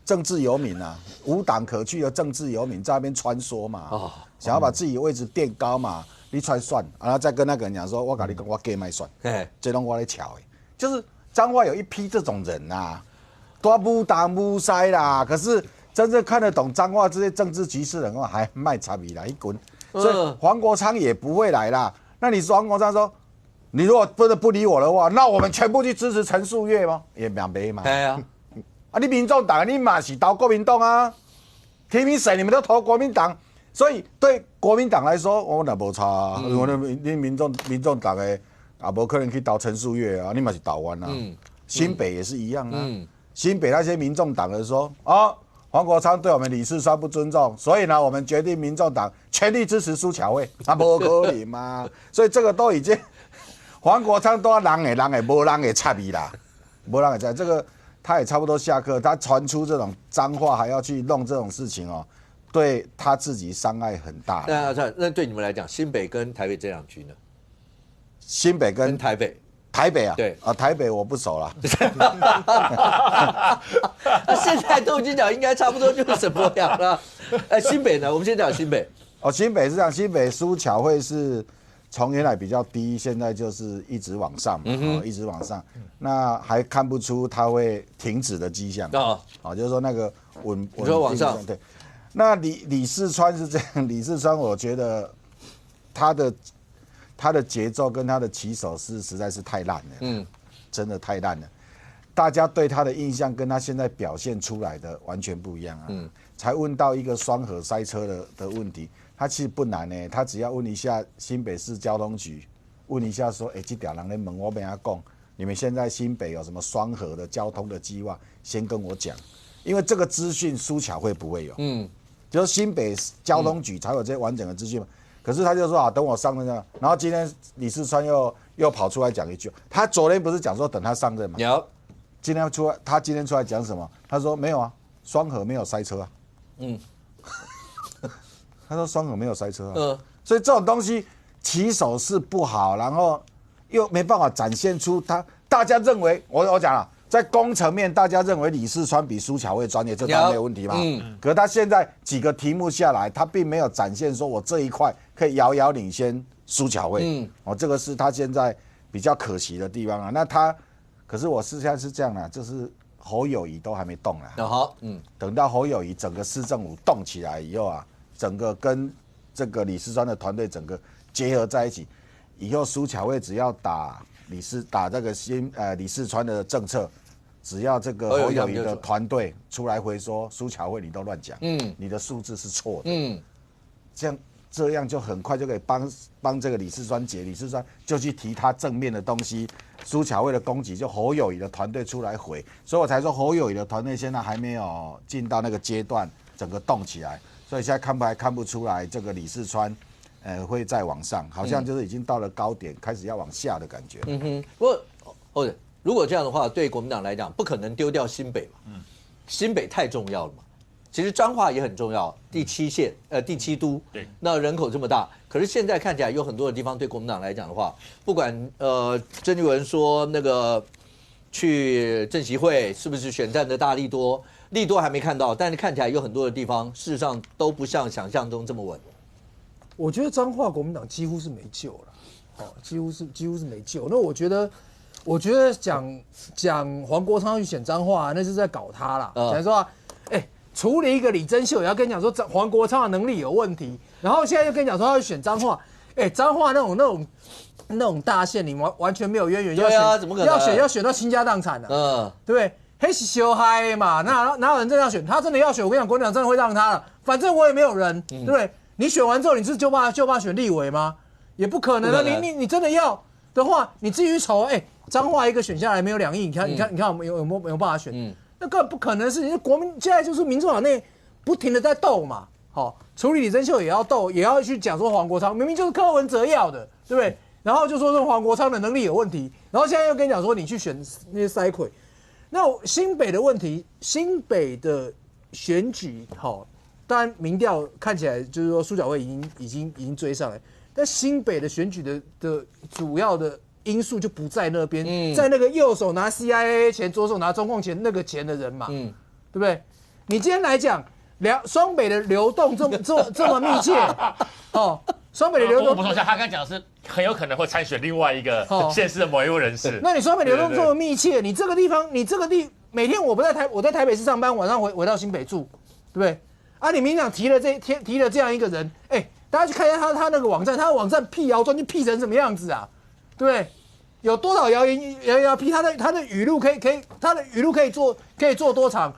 B: 政治游民无党可去的政治游民在那边穿梭嘛，想要把自己的位置垫高嘛，你出来算，然后再跟那个人讲说，我跟你讲，我给卖算，这拢我来瞧的，就是彰化有一批这种人多无党无塞啦，可是真正看得懂彰化这些政治局势的人还卖差别啦，一滚。所以黄国昌也不会来啦。那你说黄国昌说，你如果真的不理我的话，那我们全部去支持陈树岳吗？也没嘛。
A: 对啊，
B: 你民众党你嘛是投国民党啊，提名谁你们都投国民党，所以对国民党来说，我那无差我那民众党的也无可能去投陈树岳啊，你嘛是投完啊。新北也是一样新北那些民众党的说黄国昌对我们李四川不尊重，所以呢，我们决定民众党全力支持苏巧慧，不可能嘛？所以这个都已经黄国昌都要人给，没人给差别啦，没人给差。这个他也差不多下课，他传出这种脏话还要去弄这种事情对他自己伤害很大。
A: 那对你们来讲，新北跟台北这两局呢？
B: 新北跟
A: 台北。
B: 台北啊，
A: 对
B: 啊，台北我不熟了。
A: 现在都已经讲应该差不多就是什么样了。新北呢？我们先讲新北。
B: 新北是这样，新北苏巧慧是从原来比较低，现在就是一直往上嘛，一直往上。那还看不出它会停止的迹象就是说那个稳
A: 往上。
B: 对。那李世川是这样，李世川我觉得他的节奏跟他的起手式实在是太烂了，真的太烂了。大家对他的印象跟他现在表现出来的完全不一样啊。才问到一个双河塞车的问题，他其实不难呢，他只要问一下新北市交通局，问一下说，这条人在问我，跟他讲，你们现在新北有什么双河的交通的计划，先跟我讲，因为这个资讯苏巧慧不会有，就是新北交通局才有这完整的资讯嘛。可是他就说等我上任了，然后今天李世川又跑出来讲一句，他昨天不是讲说等他上任吗？
A: 有，
B: 他今天出来讲什么？他说没有啊，双河没有塞车啊。他说双河没有塞车啊。所以这种东西起手是不好，然后又没办法展现出大家认为我讲了。在工程面，大家认为李世川比苏巧慧专业，这当然没有问题嘛。可是他现在几个题目下来，他并没有展现说我这一块可以遥遥领先苏巧慧。这个是他现在比较可惜的地方啊。可是我现在是这样啦，就是侯友宜都还没动啦。等到侯友宜整个市政府动起来以后啊，整个跟这个李世川的团队整个结合在一起，以后苏巧慧只要打这个李世川的政策，只要这个侯友宜的团队出来回说苏巧慧你都乱讲，你的数字是错的，这样就很快就可以帮这个李世川解，李世川就去提他正面的东西，苏巧慧的攻击就侯友宜的团队出来回，所以我才说侯友宜的团队现在还没有进到那个阶段，整个动起来，所以现在看不出来这个李世川。会再往上，好像就是已经到了高点，开始要往下的感觉。
A: 不过如果这样的话，对国民党来讲，不可能丢掉新北嘛。新北太重要了嘛。其实彰化也很重要，第7都。对。那人口这么大，可是现在看起来有很多的地方对国民党来讲的话，不管郑丽文说那个去政协会是不是选战的大利多还没看到，但是看起来有很多的地方，事实上都不像想象中这么稳。
F: 我觉得彰化国民党几乎是没救了，几乎是没救。那我觉得讲黄国昌去选彰化，那是在搞他啦。讲说处理一个李珍秀，也要跟你讲说黄国昌的能力有问题，然后现在又跟你讲说要去选彰化，彰化那种大县，你完全没有渊源，
A: 对啊，怎么可能
F: 要选到倾家荡产的，对不对？黑是修嗨嘛，哪有人真的要选？他真的要选，我跟你讲，国民党真的会让他了，反正我也没有人，对不对？你选完之后，你是就怕选立委吗？也不可能啊！你真的要的话，你自己去筹。彰化一个选下来没有2亿，你看我们有没有办法选？那根本不可能的事情。国民现在就是民众党内不停的在斗嘛，处理李珍秀也要斗，也要去讲说黄国昌明明就是柯文哲要的，对不对？然后就说黄国昌的能力有问题，然后现在又跟你讲说你去选那些塞魁。那新北的问题，新北的选举当然，民调看起来就是说苏巧慧已经追上来，但新北的选举的主要的因素就不在那边，在那个右手拿 CIA 钱，左手拿中共钱那个钱的人嘛，对不对？你今天来讲，双北的流动这么密切，双北的流动，
C: 我补充一下，他刚讲的是很有可能会参选另外一个县市的某一位人士。
F: 那你双北流动这么密切，你这个地方，每天我在台北市上班，晚上回到新北住，对不对？你民进党提了这样一个人，大家去看一下他那个网站，他的网站辟谣专就辟成什么样子啊？对不对？有多少谣言要辟？他的语录可以做多长？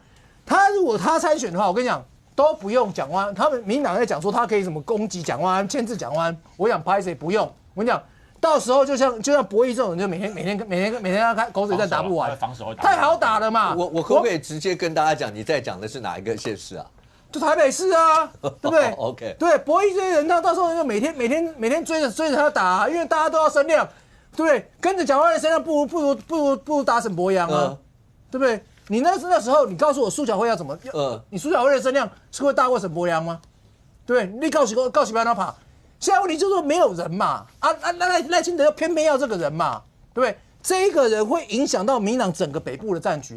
F: 如果他参选的话，我跟你讲都不用蒋万安，他们民进党在讲说他可以什么攻击蒋万安、牵制蒋万安，我想拍谁不用？我跟你讲，到时候就像博弈这种人，就每天要开口水战打不完，太好打了嘛！
A: 我可不可以直接跟大家讲，你在讲的是哪一个县市啊？
F: 就台北市啊，对不对
A: ？OK，
F: 对，博弈这些人，到时候就每天追着他打，因为大家都要声量，对不对？跟着蒋万安的声量不如打沈伯洋啊，对不对？你那时候你告诉我苏巧慧要怎么？你苏巧慧的声量是会大过沈伯洋吗？对，你告诉不要他跑。现在问题就是说没有人嘛，赖清德又偏偏要这个人嘛，对不对？这一个人会影响到民进党整个北部的战局。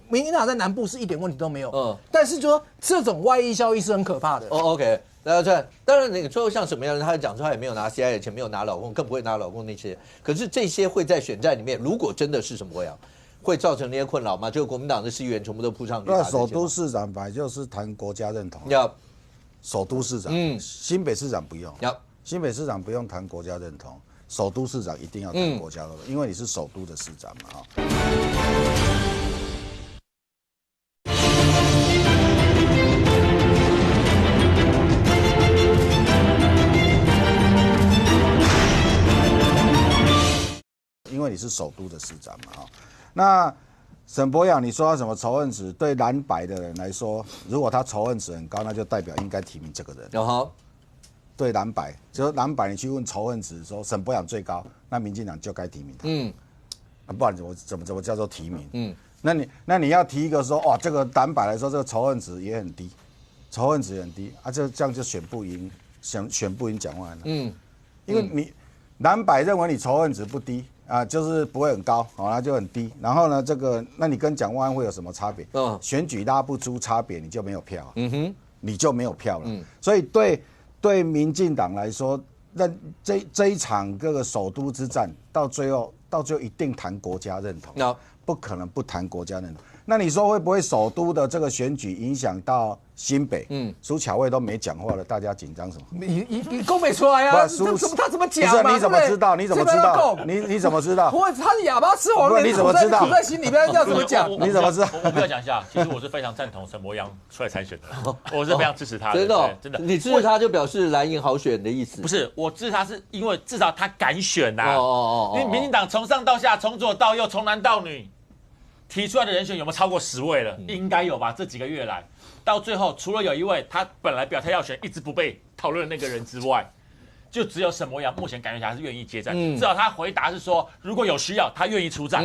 F: 民进党在南部是一点问题都没有。但是就说这种外溢效益是很可怕的。
A: OK， 大家看，当然你说像什么样的人，他讲说他也没有拿 CIA 的钱，没有拿老公，更不会拿老公那些。可是这些会在选战里面，如果真的是什么样，会造成那些困扰吗？就国民党的市议员全部都扑上去。
B: 那首都市长本来就是谈国家认同。
A: 要
B: 首都市长，新北市长不用。新北市长不用谈国家认同。首都市长一定要谈国家认同，因为你是首都的市长嘛，因为你是首都的市长嘛，那沈伯洋，你说他什么仇恨值？对蓝白的人来说，如果他仇恨值很高，那就代表应该提名这个人。对蓝白，就是蓝白，你去问仇恨值，说沈伯洋最高，那民进党就该提名他。不然怎么叫做提名？那你要提一个说，哇，这个蓝白来说，这个仇恨值也很低，仇恨值也很低啊，这样就选不赢蒋万安了。因为你蓝白认为你仇恨值不低啊，就是不会很高，那就很低。然后呢，那你跟蒋万安会有什么差别？选举拉不出差别，你就没有票。你就没有票了。所以对民进党来说，那这一场这个首都之战，到最后一定谈国家认同，不可能不谈国家认同。那你说会不会首都的这个选举影响到新北？苏巧慧都没讲话了，大家紧张什么？
F: 你讲没出来啊？他怎么讲嘛？
B: 你怎么知道？你怎么知道？你怎么知道？
F: 他是哑巴吃黄连，
B: 你怎么知道？
F: 苦在心里面要怎么讲？
B: 你怎么知道？
C: 我不要讲一下，其实我是非常赞同沈伯洋出来参选的，我是非常支持他的。
A: 真的，你支持他就表示蓝营好选的意思？
C: 不是，我支持他是因为至少他敢选呐。因为民进党从上到下，从左到右，从男到女。提出来的人选有没有超过10位了？应该有吧。这几个月来，到最后除了有一位他本来表态要选，一直不被讨论的那个人之外，就只有沈伯洋目前感觉起来是愿意接战。至少他回答是说，如果有需要，他愿意出战。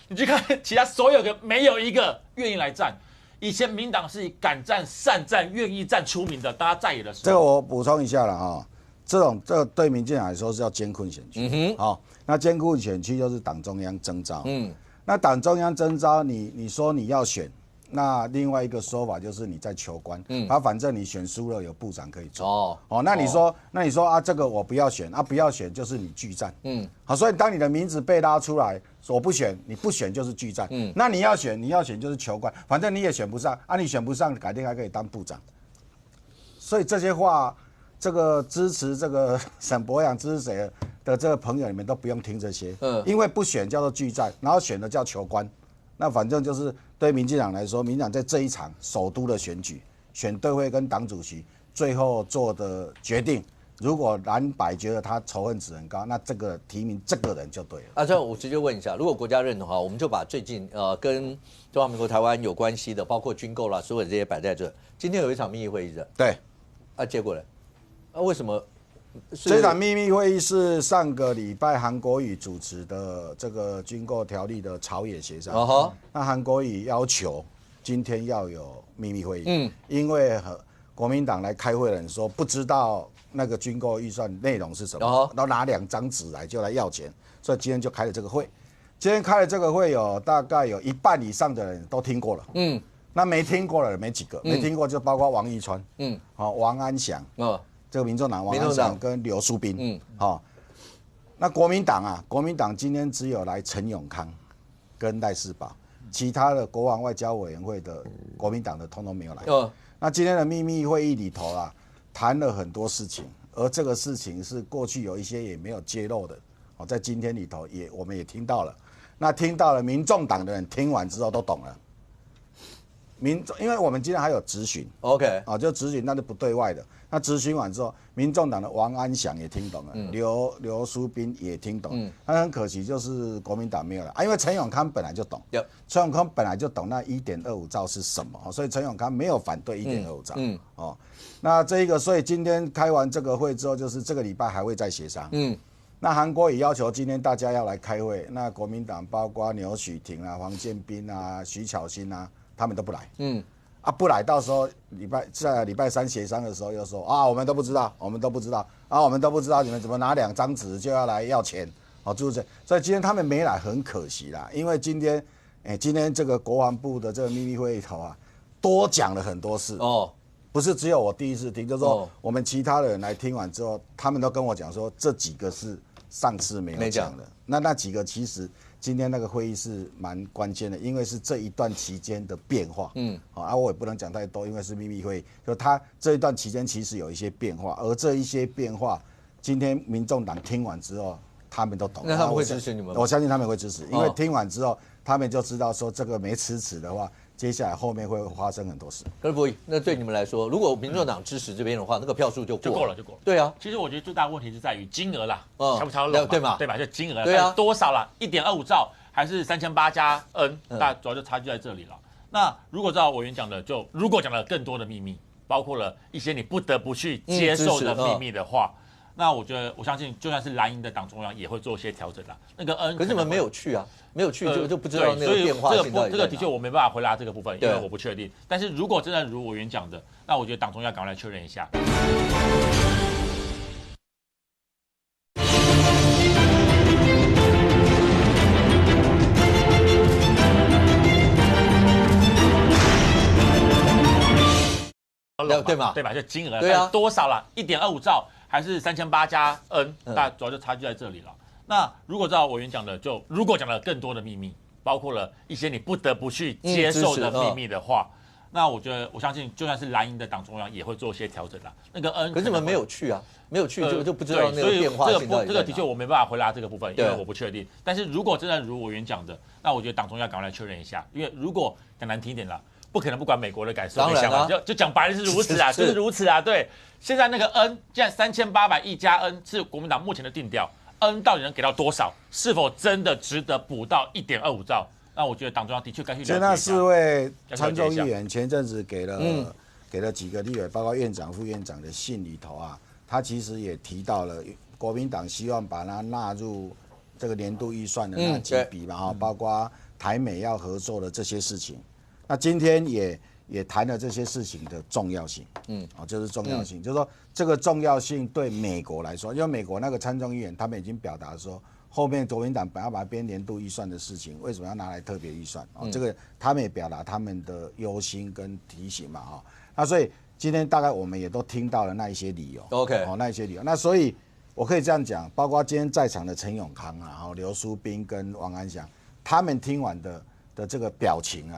C: 你去看其他所有的，没有一个愿意来战。以前民党是以敢战、善战、愿意战出名的，大家在野的时候。
B: 这个我补充一下了这个对民进党来说是叫艰困选区。那艰困选区就是党中央征召。那党中央征召你说你要选，那另外一个说法就是你在求官，反正你选输了有部长可以做。那你说啊，这个我不要选啊，不要选就是你拒战。好，所以当你的名字被拉出来，我不选，你不选就是拒战。那你要选就是求官，反正你也选不上啊，你选不上，改天还可以当部长。所以这些话，这个支持这个沈伯洋支持谁的这个朋友，你们都不用听这些，因为不选叫做拒战，然后选的叫求官。那反正就是对民进党来说，民进党在这一场首都的选举，选对会跟党主席最后做的决定，如果蓝白觉得他仇恨值很高，那这个提名这个人就对了。
A: 这样我直接问一下，如果国家认同的话，我们就把最近跟中华民国台湾有关系的，包括军购啦，所有这些摆在这。今天有一场秘密会议的，
B: 对，
A: 结果呢？为什么？
B: 这场秘密会议是上个礼拜韩国瑜主持的这个军购条例的朝野协商。那韩国瑜要求今天要有秘密会议，因为国民党来开会的人说不知道那个军购预算内容是什么，然后拿2张纸来就来要钱，所以今天就开了这个会。今天开了这个会大概有1半以上的人都听过了，那没听过的人没几个，没听过就包括王一川，王安祥，这个民众党王安祥跟刘淑彬，那国民党今天只有来陈永康跟赖士葆，其他的国防外交委员会的国民党的通通没有来。那今天的秘密会议里头谈了很多事情，而这个事情是过去有一些也没有揭露的，在今天里头我们也听到了。那听到了，民众党的人听完之后都懂了。因为我们今天还有质询
A: ，OK，
B: 就质询那是不对外的。那质询完之后，民众党的王安祥也听懂了，刘淑彬也听懂。那很可惜就是国民党没有了因为陈永康本来就懂，陈永康本来就懂那1.25兆是什么，所以陈永康没有反对1.25兆。那这一个，所以今天开完这个会之后，就是这个礼拜还会再协商。那韩国也要求今天大家要来开会，那国民党包括牛煦庭啊、黄建斌啊、徐巧芯啊，他们都不来。不来，到时候在礼拜三协商的时候又说我们都不知道，我们都不知道你们怎么拿2张纸就要来要钱，诸如此类。所以今天他们没来很可惜啦，因为今天这个国防部的这个秘密会议头多讲了很多事不是只有我第一次听，就是说我们其他的人来听完之后，他们都跟我讲说这几个是上次没有讲的。那几个其实今天那个会议是蛮关键的，因为是这一段期间的变化。我也不能讲太多，因为是秘密会议，就他这一段期间其实有一些变化，而这一些变化，今天民众党听完之后，他们都懂。
A: 那他们会支持你们吗？
B: 我相信他们会支持，因为听完之后，他们就知道说这个没迟迟的话。接下来后面会发生很多事。
A: 可是不，那对你们来说，如果民众党支持这边的话，那个票数就够了。对啊，
C: 其实我觉得最大的问题是在于金额啦，超不超漏嘛？对吧？就金额，
A: 对啊，
C: 多少啦？1.25兆还是3800加 N， 大主要就差距在这里了。那如果照委员讲的，如果讲了更多的秘密，包括了一些你不得不去接受的秘密的话。那我相信，就算是蓝营的党中央也会做一些调整啦。那个N，
A: 可是你们没有去啊，没有去就不知道那个变化性到底在哪。
C: 这个的确我没办法回答这个部分，因为我不确定。但是如果真的如委员讲的，那我觉得党中央赶快来确认一下。
A: 对嘛？
C: 对吧？就金额，
A: 对啊，
C: 多少啦？1.25兆还是3800加 N， 大主要就差距在这里了。那如果照委员讲的，如果讲了更多的秘密，包括了一些你不得不去接受的秘密的话，那我相信，就算是蓝营的党中央也会做一些调整啦。那个N，
A: 可是你们没有去啊，没有去就不知道那个变化性到底在哪。
C: 这个的确我没办法回答这个部分，因为我不确定。但是如果真的如委员讲的，那我觉得党中央赶快来确认一下，因为如果讲难听一点啦。不可能不管美国的感受，
A: 当然啊，
C: 就讲白了是如此啊，就是如此啊。对，现在那个 N， 现在3800亿加 N 是国民党目前的定调 ，N 到底能给到多少？是否真的值得补到1.25兆？那我觉得党中央的确该去了解一下。
B: 那4位参众议员前阵子给了几个立委，包括院长、副院长的信里头他其实也提到了国民党希望把它纳入这个年度预算的那几笔嘛包括台美要合作的这些事情。那今天也谈了这些事情的重要性，就是重要性，就是说这个重要性对美国来说，因为美国那个参众议员他们已经表达说，后面国民党本来要把它编年度预算的事情，为什么要拿来特别预算？这个他们也表达他们的忧心跟提醒嘛，那所以今天大概我们也都听到了那一些理由
A: ，OK，
B: 那一些理由，那所以我可以这样讲，包括今天在场的陈永康刘书斌跟王安祥，他们听完的这个表情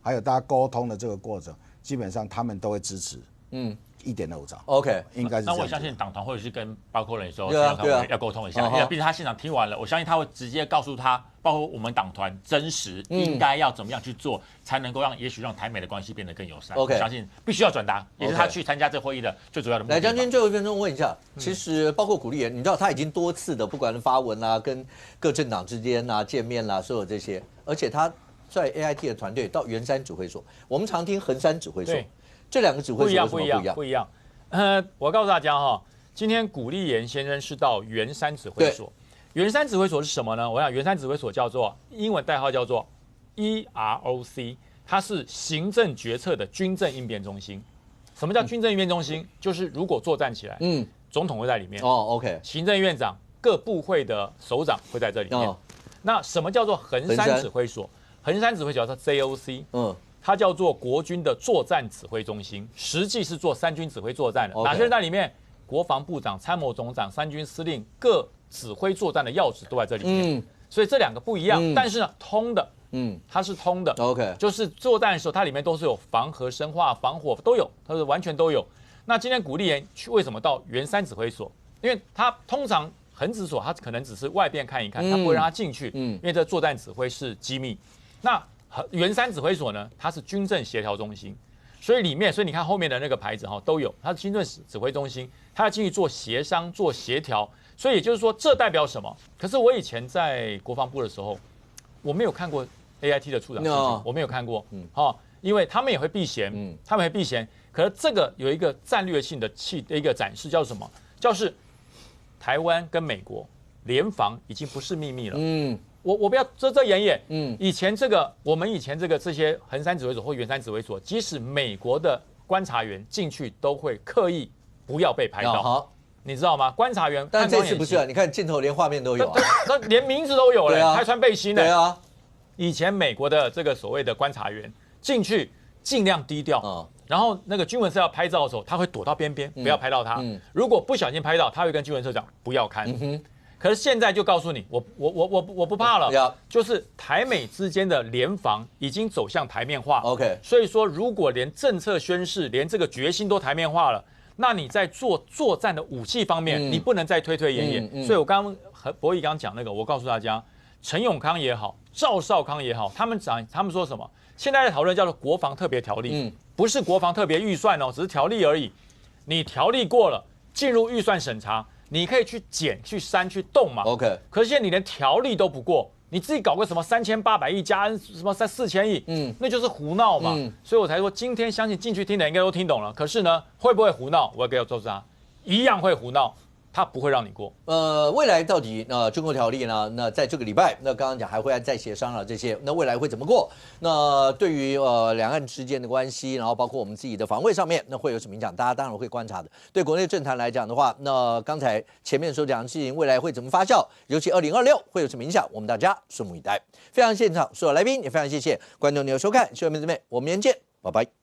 B: 还有大家沟通的这个过程，基本上他们都会支持1.25兆。
A: OK，
B: 应该是这样。
C: 那我相信党团会是跟包括人说要沟通一下，因为毕竟他现场听完了，我相信他会直接告诉他，包括我们党团真实应该要怎么样去做，才能够也许让台美的关系变得更友善。
A: OK，
C: 我相信必须要转达，也是他去参加这会议的最主要的目的。
A: 来，将军最后1分钟问一下，其实包括古立言，你知道他已经多次的，不管是发文啊，跟各政党之间见面啦，所有这些，而且他在 AIT 的团队到圆山指挥所，我们常听衡山指挥所，这两个指挥所为什么不一样？
D: 我告诉大家今天古立言先生是到圆山指挥所。圆山指挥所是什么呢？我想圆山指挥所叫做英文代号叫做 EROC， 它是行政决策的军政应变中心。什么叫军政应变中心？就是如果作战起来，总统会在里面。
A: OK，
D: 行政院长、各部会的首长会在这里面。那什么叫做衡山指挥所？衡山指挥所叫 JOC， 它叫做国军的作战指挥中心，实际是做三军指挥作战的。哪些人在里面？国防部长、参谋总长、三军司令各指挥作战的要旨都在这里面。所以这两个不一样，但是呢，通的，它是通的。
A: OK，
D: 就是作战的时候，它里面都是有防核、生化、防火都有，它是完全都有。那今天古立言为什么到圆山指挥所？因为他通常衡指所他可能只是外边看一看，他不会让他进去，因为这作战指挥是机密。那圆山指挥所呢，它是军政协调中心，所以里面，所以你看后面的那个牌子都有，它是军政指挥中心，它要进去做协商、做协调。所以也就是说，这代表什么？可是我以前在国防部的时候，我没有看过 AIT 的处长事情，我没有看过，因为他们也会避嫌，他们会避嫌。可是这个有一个战略性的一个展示，叫什么？就是台湾跟美国联防已经不是秘密了。我不要遮遮掩掩。以前我们以前这些横山指挥所或圆山指挥所，即使美国的观察员进去都会刻意不要被拍到。你知道吗？观察员，
A: 但这次不是啊，你看镜头连画面都有啊，
D: 那连名字都有了，还穿背心呢。
A: 对啊，
D: 以前美国的这个所谓的观察员进去尽量低调，然后那个军文社要拍照的时候，他会躲到边边，不要拍到他。如果不小心拍到，他会跟军文社讲不要看。可是现在就告诉你，我不怕了，就是台美之间的联防已经走向台面化。
A: OK，
D: 所以说如果连政策宣示、连这个决心都台面化了。那你在作战的武器方面，你不能再推推延延。所以我刚刚和博弈刚讲那个，我告诉大家，陈永康也好，赵少康也好，他们说什么？现在在讨论叫做国防特别条例，不是国防特别预算哦，只是条例而已。你条例过了，进入预算审查，你可以去减、去删、去动嘛。
A: OK，
D: 可是现在你连条例都不过。你自己搞个什么3800亿加什么4000亿，那就是胡闹嘛。所以我才说今天相信进去听的应该都听懂了。可是呢，会不会胡闹？我要给我周他，一样会胡闹，他不会让你过。
A: 未来到底中国条例呢？那在这个礼拜，那刚刚讲还会再协商了这些，那未来会怎么过？那对于两岸之间的关系，然后包括我们自己的防卫上面，那会有什么影响？大家当然会观察的。对国内政坛来讲的话，那刚才前面所讲的事情，未来会怎么发酵？尤其2026会有什么影响？我们大家拭目以待。非常现场所有来宾，也非常谢谢观众朋友收看，谢谢妹子妹，我们明天见，拜拜。